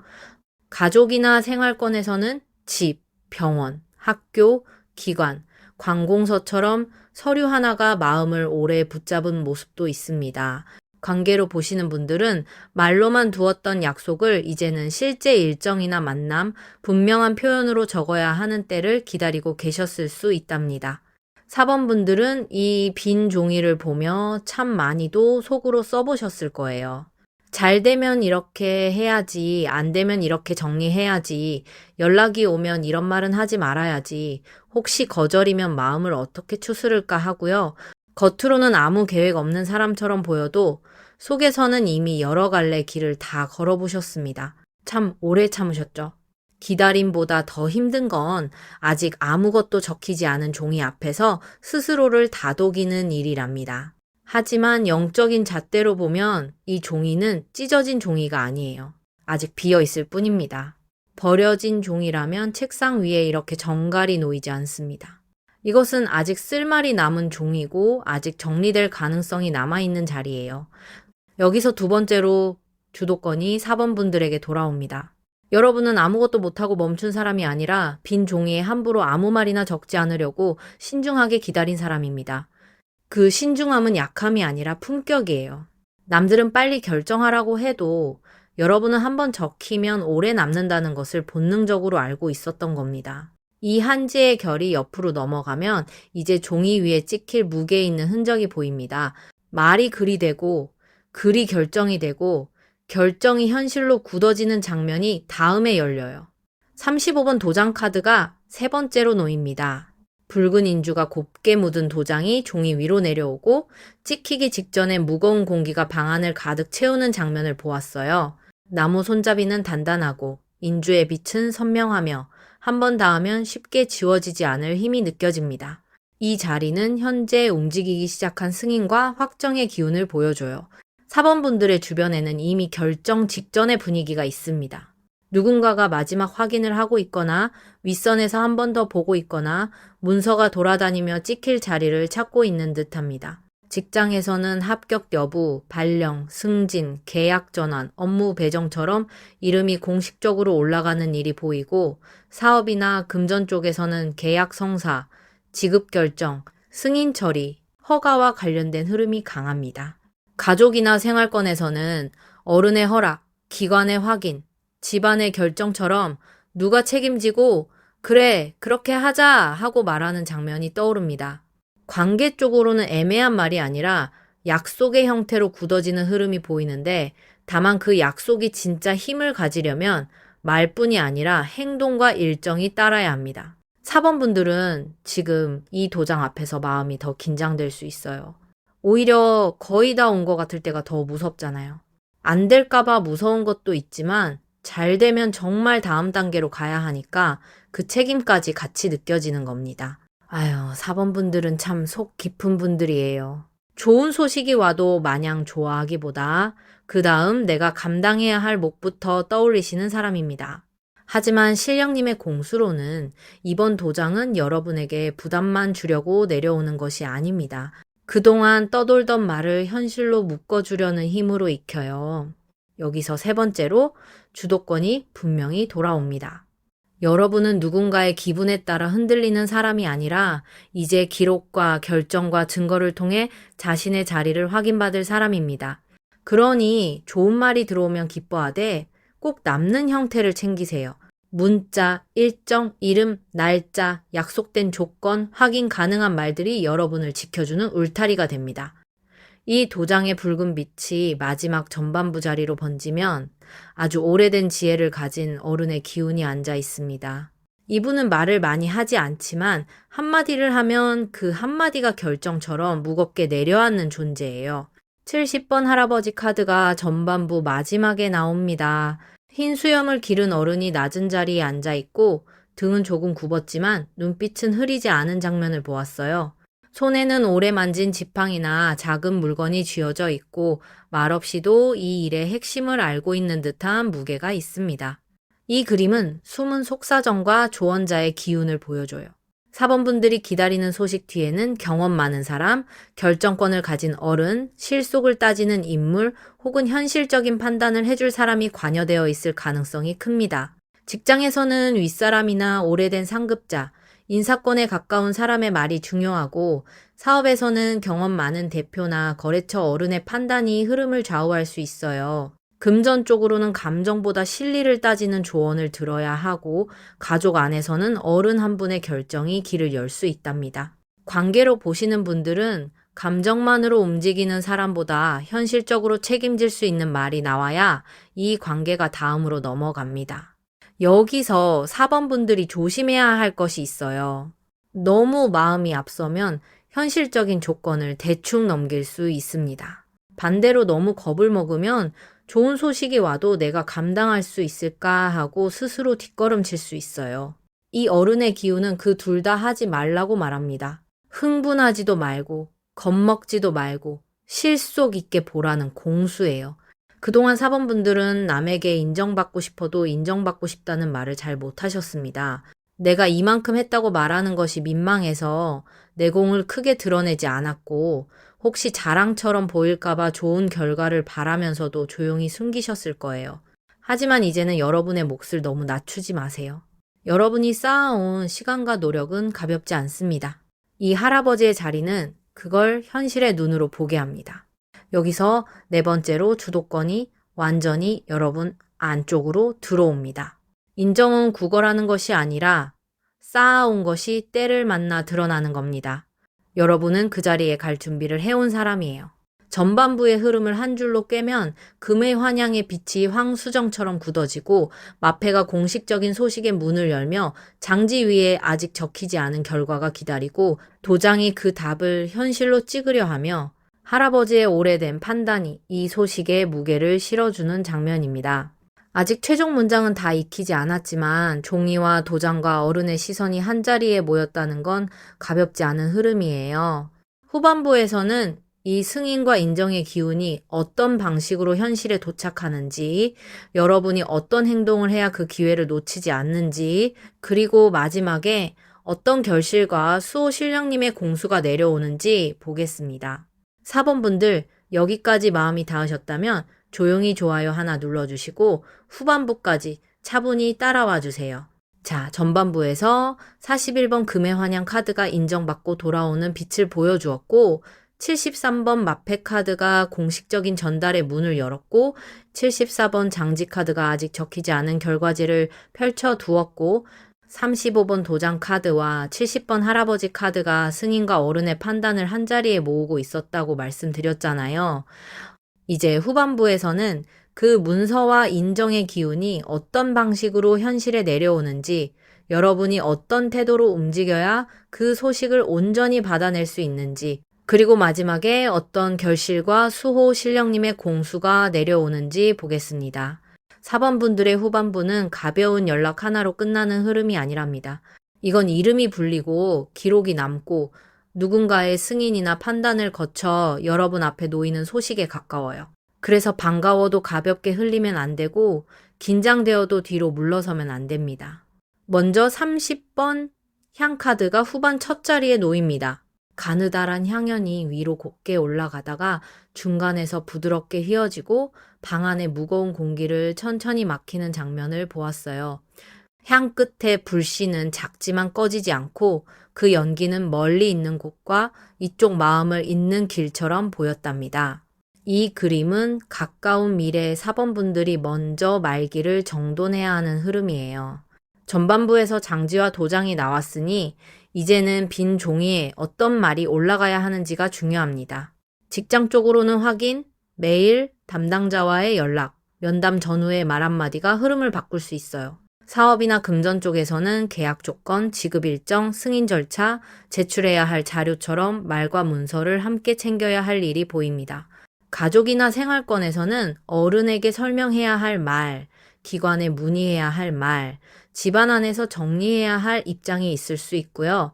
가족이나 생활권에서는 집, 병원, 학교, 기관, 관공서처럼 서류 하나가 마음을 오래 붙잡은 모습도 있습니다. 관계로 보시는 분들은 말로만 두었던 약속을 이제는 실제 일정이나 만남, 분명한 표현으로 적어야 하는 때를 기다리고 계셨을 수 있답니다. 4번 분들은 이 빈 종이를 보며 참 많이도 속으로 써보셨을 거예요. 잘 되면 이렇게 해야지, 안 되면 이렇게 정리해야지, 연락이 오면 이런 말은 하지 말아야지, 혹시 거절이면 마음을 어떻게 추스를까 하고요. 겉으로는 아무 계획 없는 사람처럼 보여도 속에서는 이미 여러 갈래 길을 다 걸어보셨습니다. 참 오래 참으셨죠. 기다림보다 더 힘든 건 아직 아무것도 적히지 않은 종이 앞에서 스스로를 다독이는 일이랍니다. 하지만 영적인 잣대로 보면 이 종이는 찢어진 종이가 아니에요. 아직 비어 있을 뿐입니다. 버려진 종이라면 책상 위에 이렇게 정갈이 놓이지 않습니다. 이것은 아직 쓸말이 남은 종이고 아직 정리될 가능성이 남아있는 자리예요. 여기서 두 번째로 주도권이 4번 분들에게 돌아옵니다. 여러분은 아무것도 못하고 멈춘 사람이 아니라 빈 종이에 함부로 아무 말이나 적지 않으려고 신중하게 기다린 사람입니다. 그 신중함은 약함이 아니라 품격이에요. 남들은 빨리 결정하라고 해도 여러분은 한번 적히면 오래 남는다는 것을 본능적으로 알고 있었던 겁니다. 이 한지의 결이 옆으로 넘어가면 이제 종이 위에 찍힐 무게 있는 흔적이 보입니다. 말이 글이 되고 글이 결정이 되고 결정이 현실로 굳어지는 장면이 다음에 열려요. 35번 도장 카드가 세 번째로 놓입니다. 붉은 인주가 곱게 묻은 도장이 종이 위로 내려오고 찍히기 직전에 무거운 공기가 방 안을 가득 채우는 장면을 보았어요. 나무 손잡이는 단단하고 인주의 빛은 선명하며 한 번 닿으면 쉽게 지워지지 않을 힘이 느껴집니다. 이 자리는 현재 움직이기 시작한 승인과 확정의 기운을 보여줘요. 4번 분들의 주변에는 이미 결정 직전의 분위기가 있습니다. 누군가가 마지막 확인을 하고 있거나 윗선에서 한 번 더 보고 있거나 문서가 돌아다니며 찍힐 자리를 찾고 있는 듯합니다. 직장에서는 합격 여부, 발령, 승진, 계약 전환, 업무 배정처럼 이름이 공식적으로 올라가는 일이 보이고 사업이나 금전 쪽에서는 계약 성사, 지급 결정, 승인 처리, 허가와 관련된 흐름이 강합니다. 가족이나 생활권에서는 어른의 허락, 기관의 확인, 집안의 결정처럼 누가 책임지고 그래, 그렇게 하자 하고 말하는 장면이 떠오릅니다. 관계 쪽으로는 애매한 말이 아니라 약속의 형태로 굳어지는 흐름이 보이는데 다만 그 약속이 진짜 힘을 가지려면 말뿐이 아니라 행동과 일정이 따라야 합니다. 사번분들은 지금 이 도장 앞에서 마음이 더 긴장될 수 있어요. 오히려 거의 다 온 것 같을 때가 더 무섭잖아요. 안 될까봐 무서운 것도 있지만 잘 되면 정말 다음 단계로 가야 하니까 그 책임까지 같이 느껴지는 겁니다. 아유, 사번분들은 참 속 깊은 분들이에요. 좋은 소식이 와도 마냥 좋아하기보다 그 다음 내가 감당해야 할 몫부터 떠올리시는 사람입니다. 하지만 실령님의 공수로는 이번 도장은 여러분에게 부담만 주려고 내려오는 것이 아닙니다. 그동안 떠돌던 말을 현실로 묶어주려는 힘으로 익혀요. 여기서 세 번째로 주도권이 분명히 돌아옵니다. 여러분은 누군가의 기분에 따라 흔들리는 사람이 아니라 이제 기록과 결정과 증거를 통해 자신의 자리를 확인받을 사람입니다. 그러니 좋은 말이 들어오면 기뻐하되 꼭 남는 형태를 챙기세요. 문자, 일정, 이름, 날짜, 약속된 조건, 확인 가능한 말들이 여러분을 지켜주는 울타리가 됩니다. 이 도장의 붉은 빛이 마지막 전반부 자리로 번지면 아주 오래된 지혜를 가진 어른의 기운이 앉아 있습니다. 이분은 말을 많이 하지 않지만 한마디를 하면 그 한마디가 결정처럼 무겁게 내려앉는 존재예요. 70번 할아버지 카드가 전반부 마지막에 나옵니다. 흰 수염을 기른 어른이 낮은 자리에 앉아 있고 등은 조금 굽었지만 눈빛은 흐리지 않은 장면을 보았어요. 손에는 오래 만진 지팡이나 작은 물건이 쥐어져 있고 말없이도 이 일의 핵심을 알고 있는 듯한 무게가 있습니다. 이 그림은 숨은 속사정과 조언자의 기운을 보여줘요. 사번분들이 기다리는 소식 뒤에는 경험 많은 사람, 결정권을 가진 어른, 실속을 따지는 인물 혹은 현실적인 판단을 해줄 사람이 관여되어 있을 가능성이 큽니다. 직장에서는 윗사람이나 오래된 상급자, 인사권에 가까운 사람의 말이 중요하고 사업에서는 경험 많은 대표나 거래처 어른의 판단이 흐름을 좌우할 수 있어요. 금전 쪽으로는 감정보다 실리를 따지는 조언을 들어야 하고 가족 안에서는 어른 한 분의 결정이 길을 열 수 있답니다. 관계로 보시는 분들은 감정만으로 움직이는 사람보다 현실적으로 책임질 수 있는 말이 나와야 이 관계가 다음으로 넘어갑니다. 여기서 4번 분들이 조심해야 할 것이 있어요. 너무 마음이 앞서면 현실적인 조건을 대충 넘길 수 있습니다. 반대로 너무 겁을 먹으면 좋은 소식이 와도 내가 감당할 수 있을까 하고 스스로 뒷걸음칠 수 있어요. 이 어른의 기운은 그 둘 다 하지 말라고 말합니다. 흥분하지도 말고 겁먹지도 말고 실속 있게 보라는 공수예요. 그동안 사번분들은 남에게 인정받고 싶어도 인정받고 싶다는 말을 잘 못하셨습니다. 내가 이만큼 했다고 말하는 것이 민망해서 내공을 크게 드러내지 않았고 혹시 자랑처럼 보일까봐 좋은 결과를 바라면서도 조용히 숨기셨을 거예요. 하지만 이제는 여러분의 몫을 너무 낮추지 마세요. 여러분이 쌓아온 시간과 노력은 가볍지 않습니다. 이 할아버지의 자리는 그걸 현실의 눈으로 보게 합니다. 여기서 네 번째로 주도권이 완전히 여러분 안쪽으로 들어옵니다. 인정은 구걸하는 것이 아니라 쌓아온 것이 때를 만나 드러나는 겁니다. 여러분은 그 자리에 갈 준비를 해온 사람이에요. 전반부의 흐름을 한 줄로 꿰면 금의 환양의 빛이 황수정처럼 굳어지고 마패가 공식적인 소식의 문을 열며 장지 위에 아직 적히지 않은 결과가 기다리고 도장이 그 답을 현실로 찍으려 하며 할아버지의 오래된 판단이 이 소식에 무게를 실어주는 장면입니다. 아직 최종 문장은 다 익히지 않았지만 종이와 도장과 어른의 시선이 한자리에 모였다는 건 가볍지 않은 흐름이에요. 후반부에서는 이 승인과 인정의 기운이 어떤 방식으로 현실에 도착하는지, 여러분이 어떤 행동을 해야 그 기회를 놓치지 않는지, 그리고 마지막에 어떤 결실과 수호 신령님의 공수가 내려오는지 보겠습니다. 4번 분들, 여기까지 마음이 닿으셨다면 조용히 좋아요 하나 눌러주시고 후반부까지 차분히 따라와 주세요. 자, 전반부에서 41번 금의 환영 카드가 인정받고 돌아오는 빛을 보여주었고 73번 마패 카드가 공식적인 전달의 문을 열었고 74번 장지 카드가 아직 적히지 않은 결과지를 펼쳐두었고 35번 도장 카드와 70번 할아버지 카드가 승인과 어른의 판단을 한자리에 모으고 있었다고 말씀드렸잖아요. 이제 후반부에서는 그 문서와 인정의 기운이 어떤 방식으로 현실에 내려오는지, 여러분이 어떤 태도로 움직여야 그 소식을 온전히 받아낼 수 있는지, 그리고 마지막에 어떤 결실과 수호 신령님의 공수가 내려오는지 보겠습니다. 4번 분들의 후반부는 가벼운 연락 하나로 끝나는 흐름이 아니랍니다. 이건 이름이 불리고 기록이 남고 누군가의 승인이나 판단을 거쳐 여러분 앞에 놓이는 소식에 가까워요. 그래서 반가워도 가볍게 흘리면 안 되고 긴장되어도 뒤로 물러서면 안 됩니다. 먼저 30번 향카드가 후반 첫 자리에 놓입니다. 가느다란 향연이 위로 곱게 올라가다가 중간에서 부드럽게 휘어지고 방 안의 무거운 공기를 천천히 막히는 장면을 보았어요. 향 끝에 불씨는 작지만 꺼지지 않고 그 연기는 멀리 있는 곳과 이쪽 마음을 잇는 길처럼 보였답니다. 이 그림은 가까운 미래의 사번분들이 먼저 말기를 정돈해야 하는 흐름이에요. 전반부에서 장지와 도장이 나왔으니 이제는 빈 종이에 어떤 말이 올라가야 하는지가 중요합니다. 직장 쪽으로는 확인, 메일, 담당자와의 연락, 면담 전후의 말 한마디가 흐름을 바꿀 수 있어요. 사업이나 금전 쪽에서는 계약 조건, 지급 일정, 승인 절차, 제출해야 할 자료처럼 말과 문서를 함께 챙겨야 할 일이 보입니다. 가족이나 생활권에서는 어른에게 설명해야 할 말, 기관에 문의해야 할 말, 집안 안에서 정리해야 할 입장이 있을 수 있고요.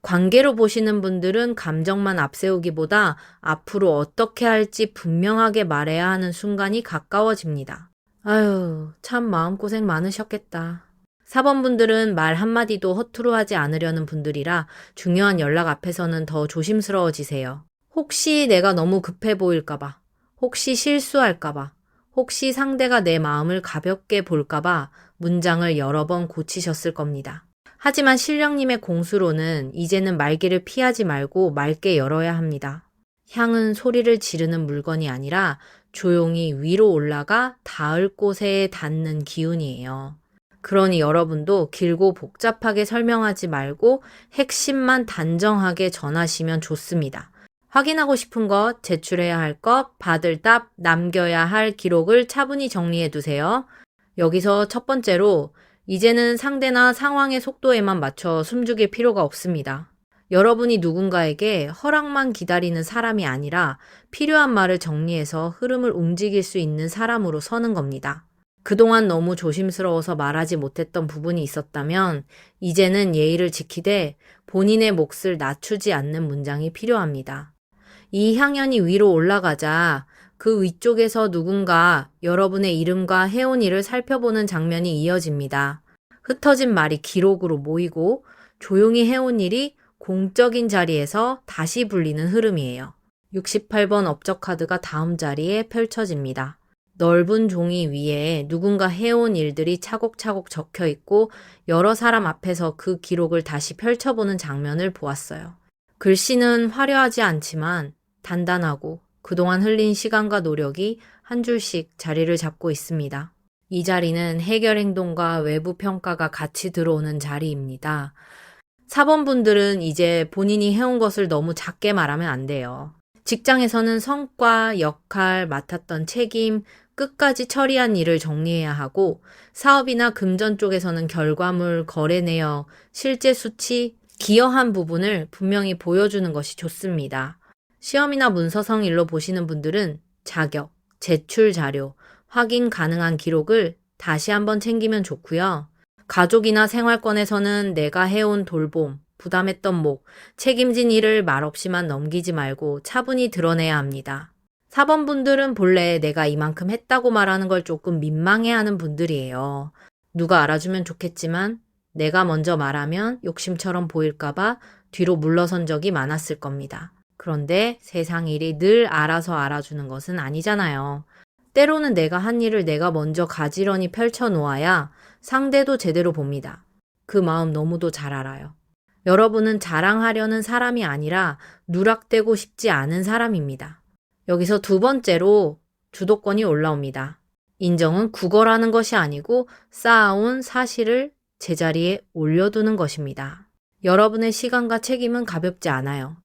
관계로 보시는 분들은 감정만 앞세우기보다 앞으로 어떻게 할지 분명하게 말해야 하는 순간이 가까워집니다. 아유, 참 마음고생 많으셨겠다. 4번 분들은 말 한마디도 허투루 하지 않으려는 분들이라 중요한 연락 앞에서는 더 조심스러워지세요. 혹시 내가 너무 급해 보일까봐, 혹시 실수할까봐, 혹시 상대가 내 마음을 가볍게 볼까봐 문장을 여러 번 고치셨을 겁니다. 하지만 신령님의 공수로는 이제는 말기를 피하지 말고 맑게 열어야 합니다. 향은 소리를 지르는 물건이 아니라 조용히 위로 올라가 닿을 곳에 닿는 기운이에요. 그러니 여러분도 길고 복잡하게 설명하지 말고 핵심만 단정하게 전하시면 좋습니다. 확인하고 싶은 것, 제출해야 할 것, 받을 답, 남겨야 할 기록을 차분히 정리해 두세요. 여기서 첫 번째로 이제는 상대나 상황의 속도에만 맞춰 숨죽일 필요가 없습니다. 여러분이 누군가에게 허락만 기다리는 사람이 아니라 필요한 말을 정리해서 흐름을 움직일 수 있는 사람으로 서는 겁니다. 그동안 너무 조심스러워서 말하지 못했던 부분이 있었다면 이제는 예의를 지키되 본인의 몫을 낮추지 않는 문장이 필요합니다. 이 향연이 위로 올라가자 그 위쪽에서 누군가 여러분의 이름과 해온 일을 살펴보는 장면이 이어집니다. 흩어진 말이 기록으로 모이고 조용히 해온 일이 공적인 자리에서 다시 불리는 흐름이에요. 68번 업적 카드가 다음 자리에 펼쳐집니다. 넓은 종이 위에 누군가 해온 일들이 차곡차곡 적혀 있고 여러 사람 앞에서 그 기록을 다시 펼쳐보는 장면을 보았어요. 글씨는 화려하지 않지만 단단하고 그동안 흘린 시간과 노력이 한 줄씩 자리를 잡고 있습니다. 이 자리는 해결 행동과 외부 평가가 같이 들어오는 자리입니다. 4번 분들은 이제 본인이 해온 것을 너무 작게 말하면 안 돼요. 직장에서는 성과, 역할, 맡았던 책임, 끝까지 처리한 일을 정리해야 하고 사업이나 금전 쪽에서는 결과물, 거래 내역, 실제 수치, 기여한 부분을 분명히 보여주는 것이 좋습니다. 시험이나 문서성 일로 보시는 분들은 자격, 제출 자료, 확인 가능한 기록을 다시 한번 챙기면 좋고요. 가족이나 생활권에서는 내가 해온 돌봄, 부담했던 목, 책임진 일을 말없이만 넘기지 말고 차분히 드러내야 합니다. 4번 분들은 본래 내가 이만큼 했다고 말하는 걸 조금 민망해하는 분들이에요. 누가 알아주면 좋겠지만 내가 먼저 말하면 욕심처럼 보일까봐 뒤로 물러선 적이 많았을 겁니다. 그런데 세상 일이 늘 알아서 알아주는 것은 아니잖아요. 때로는 내가 한 일을 내가 먼저 가지런히 펼쳐놓아야 상대도 제대로 봅니다. 그 마음 너무도 잘 알아요. 여러분은 자랑하려는 사람이 아니라 누락되고 싶지 않은 사람입니다. 여기서 두 번째로 주도권이 올라옵니다. 인정은 구걸하는 것이 아니고 쌓아온 사실을 제자리에 올려두는 것입니다. 여러분의 시간과 책임은 가볍지 않아요.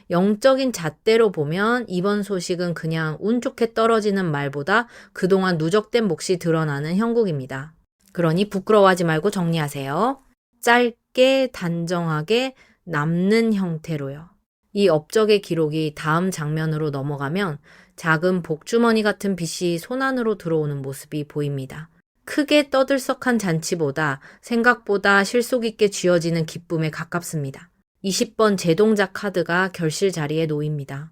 영적인 잣대로 보면 이번 소식은 그냥 운 좋게 떨어지는 말보다 그동안 누적된 몫이 드러나는 형국입니다. 그러니 부끄러워하지 말고 정리하세요. 짧게 단정하게 남는 형태로요. 이 업적의 기록이 다음 장면으로 넘어가면 작은 복주머니 같은 빚이 손안으로 들어오는 모습이 보입니다. 크게 떠들썩한 잔치보다 생각보다 실속 있게 쥐어지는 기쁨에 가깝습니다. 20번 제동자 카드가 결실 자리에 놓입니다.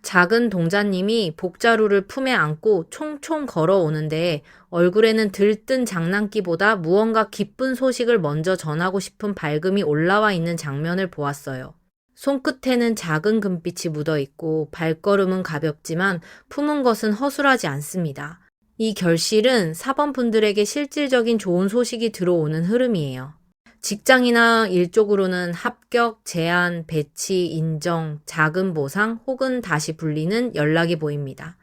작은 동자님이 복자루를 품에 안고 총총 걸어오는데 얼굴에는 들뜬 장난기보다 무언가 기쁜 소식을 먼저 전하고 싶은 밝음이 올라와 있는 장면을 보았어요. 손끝에는 작은 금빛이 묻어 있고 발걸음은 가볍지만 품은 것은 허술하지 않습니다. 이 결실은 4번 분들에게 실질적인 좋은 소식이 들어오는 흐름이에요. 직장이나 일 쪽으로는 합격, 제안, 배치, 인정, 작은 보상 혹은 다시 불리는 연락이 보입니다.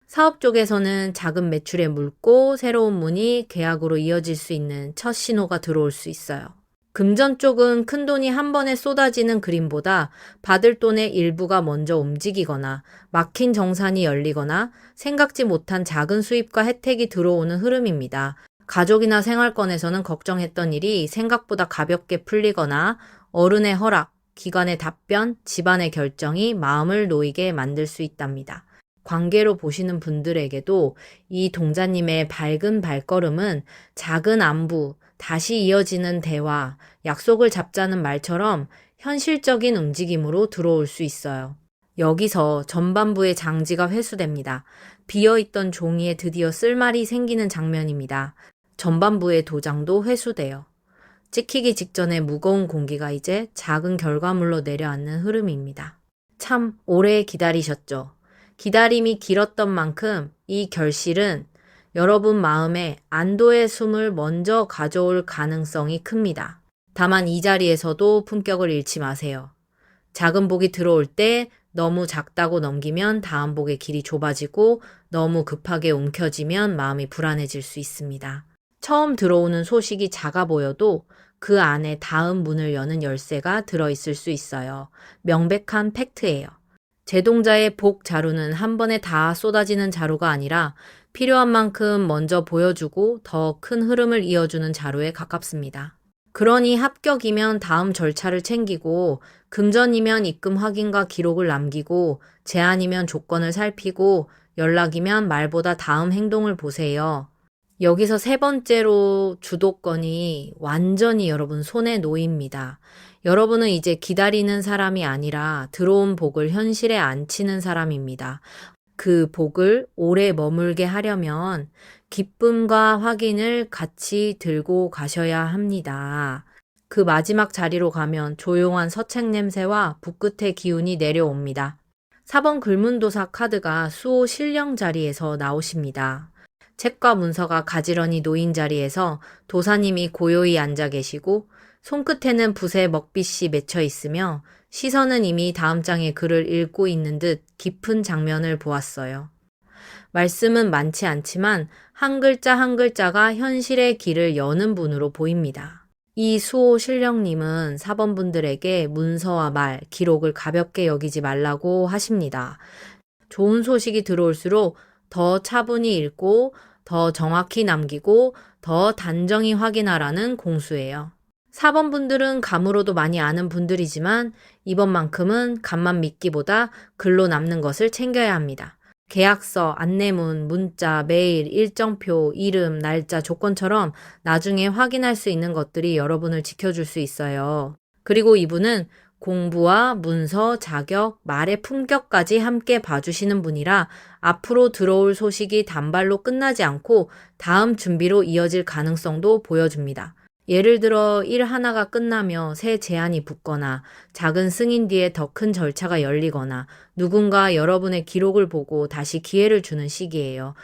사업 쪽에서는 작은 매출에 물고 새로운 문이 계약으로 이어질 수 있는 첫 신호가 들어올 수 있어요. 금전 쪽은 큰돈이 한 번에 쏟아지는 그림보다 받을 돈의 일부가 먼저 움직이거나 막힌 정산이 열리거나 생각지 못한 작은 수입과 혜택이 들어오는 흐름입니다. 가족이나 생활권에서는 걱정했던 일이 생각보다 가볍게 풀리거나 어른의 허락, 기관의 답변, 집안의 결정이 마음을 놓이게 만들 수 있답니다. 관계로 보시는 분들에게도 이 동자님의 밝은 발걸음은 작은 안부, 다시 이어지는 대화, 약속을 잡자는 말처럼 현실적인 움직임으로 들어올 수 있어요. 여기서 전반부의 장지가 회수됩니다. 비어있던 종이에 드디어 쓸말이 생기는 장면입니다. 전반부의 도장도 회수돼요. 찍히기 직전에 무거운 공기가 이제 작은 결과물로 내려앉는 흐름입니다. 참 오래 기다리셨죠? 기다림이 길었던 만큼 이 결실은 여러분 마음에 안도의 숨을 먼저 가져올 가능성이 큽니다. 다만 이 자리에서도 품격을 잃지 마세요. 작은 복이 들어올 때 너무 작다고 넘기면 다음 복의 길이 좁아지고 너무 급하게 움켜쥐면 마음이 불안해질 수 있습니다. 처음 들어오는 소식이 작아 보여도 그 안에 다음 문을 여는 열쇠가 들어있을 수 있어요. 명백한 팩트예요. 제동자의 복 자루는 한 번에 다 쏟아지는 자루가 아니라 필요한 만큼 먼저 보여주고 더 큰 흐름을 이어주는 자루에 가깝습니다. 그러니 합격이면 다음 절차를 챙기고 금전이면 입금 확인과 기록을 남기고 제안이면 조건을 살피고 연락이면 말보다 다음 행동을 보세요. 여기서 세 번째로 주도권이 완전히 여러분 손에 놓입니다. 여러분은 이제 기다리는 사람이 아니라 들어온 복을 현실에 안치는 사람입니다. 그 복을 오래 머물게 하려면 기쁨과 확인을 같이 들고 가셔야 합니다. 그 마지막 자리로 가면 조용한 서책 냄새와 붓끝의 기운이 내려옵니다. 4번 글문도사 카드가 수호 신령 자리에서 나오십니다. 책과 문서가 가지런히 놓인 자리에서 도사님이 고요히 앉아 계시고 손끝에는 붓의 먹빛이 맺혀 있으며 시선은 이미 다음 장의 글을 읽고 있는 듯 깊은 장면을 보았어요. 말씀은 많지 않지만 한 글자 한 글자가 현실의 길을 여는 분으로 보입니다. 이 수호 신령님은 4번 분들에게 문서와 말, 기록을 가볍게 여기지 말라고 하십니다. 좋은 소식이 들어올수록 더 차분히 읽고 더 정확히 남기고 더 단정히 확인하라는 공수예요. 4번 분들은 감으로도 많이 아는 분들이지만 이번만큼은 간만 믿기보다 글로 남는 것을 챙겨야 합니다. 계약서, 안내문, 문자, 메일, 일정표, 이름, 날짜, 조건처럼 나중에 확인할 수 있는 것들이 여러분을 지켜줄 수 있어요. 그리고 이분은 공부와 문서, 자격, 말의 품격까지 함께 봐주시는 분이라 앞으로 들어올 소식이 단발로 끝나지 않고 다음 준비로 이어질 가능성도 보여줍니다. 예를 들어 일 하나가 끝나며 새 제안이 붙거나 작은 승인 뒤에 더 큰 절차가 열리거나 누군가 여러분의 기록을 보고 다시 기회를 주는 시기예요.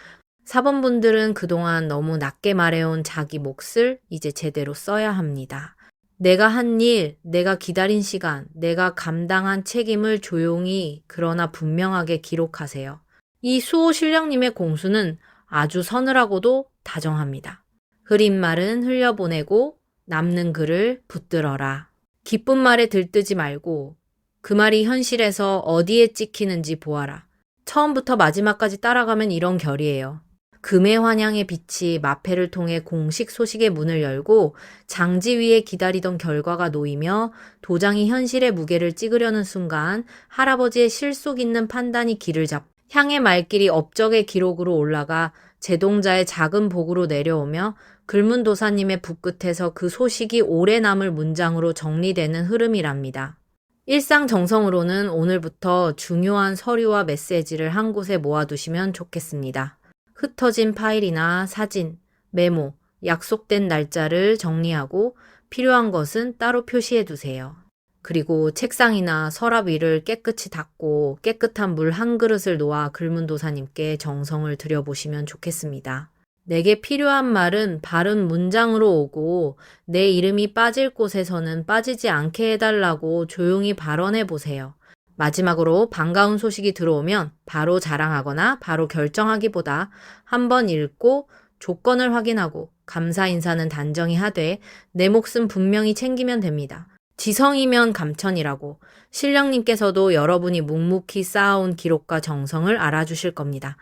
사범분들은 그동안 너무 낮게 말해온 자기 몫을 이제 제대로 써야 합니다. 내가 한 일, 내가 기다린 시간, 내가 감당한 책임을 조용히 그러나 분명하게 기록하세요. 이 수호 실령님의 공수는 아주 서늘하고도 다정합니다. 흐린 말은 흘려보내고 남는 글을 붙들어라. 기쁜 말에 들뜨지 말고 그 말이 현실에서 어디에 찍히는지 보아라. 처음부터 마지막까지 따라가면 이런 결이에요. 금의 환향의 빛이 마패를 통해 공식 소식의 문을 열고 장지 위에 기다리던 결과가 놓이며 도장이 현실의 무게를 찍으려는 순간 할아버지의 실속 있는 판단이 길을 잡고 향의 말길이 업적의 기록으로 올라가 제동자의 작은 복으로 내려오며 글문도사님의 붓끝에서 그 소식이 오래 남을 문장으로 정리되는 흐름이랍니다. 일상정성으로는 오늘부터 중요한 서류와 메시지를 한 곳에 모아두시면 좋겠습니다. 흩어진 파일이나 사진, 메모, 약속된 날짜를 정리하고 필요한 것은 따로 표시해 두세요. 그리고 책상이나 서랍 위를 깨끗이 닦고 깨끗한 물 한 그릇을 놓아 글문도사님께 정성을 들여보시면 좋겠습니다. 내게 필요한 말은 바른 문장으로 오고 내 이름이 빠질 곳에서는 빠지지 않게 해달라고 조용히 발언해 보세요. 마지막으로 반가운 소식이 들어오면 바로 자랑하거나 바로 결정하기보다 한번 읽고 조건을 확인하고 감사 인사는 단정히 하되 내 몫은 분명히 챙기면 됩니다. 지성이면 감천이라고 신령님께서도 여러분이 묵묵히 쌓아온 기록과 정성을 알아주실 겁니다.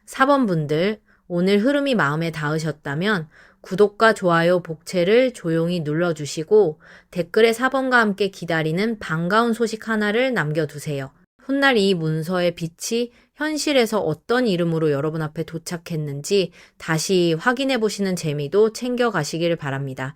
사번분들, 오늘 흐름이 마음에 닿으셨다면 구독과 좋아요, 복채를 조용히 눌러주시고 댓글에 4번과 함께 기다리는 반가운 소식 하나를 남겨두세요. 훗날 이 문서의 빛이 현실에서 어떤 이름으로 여러분 앞에 도착했는지 다시 확인해 보시는 재미도 챙겨가시길 바랍니다.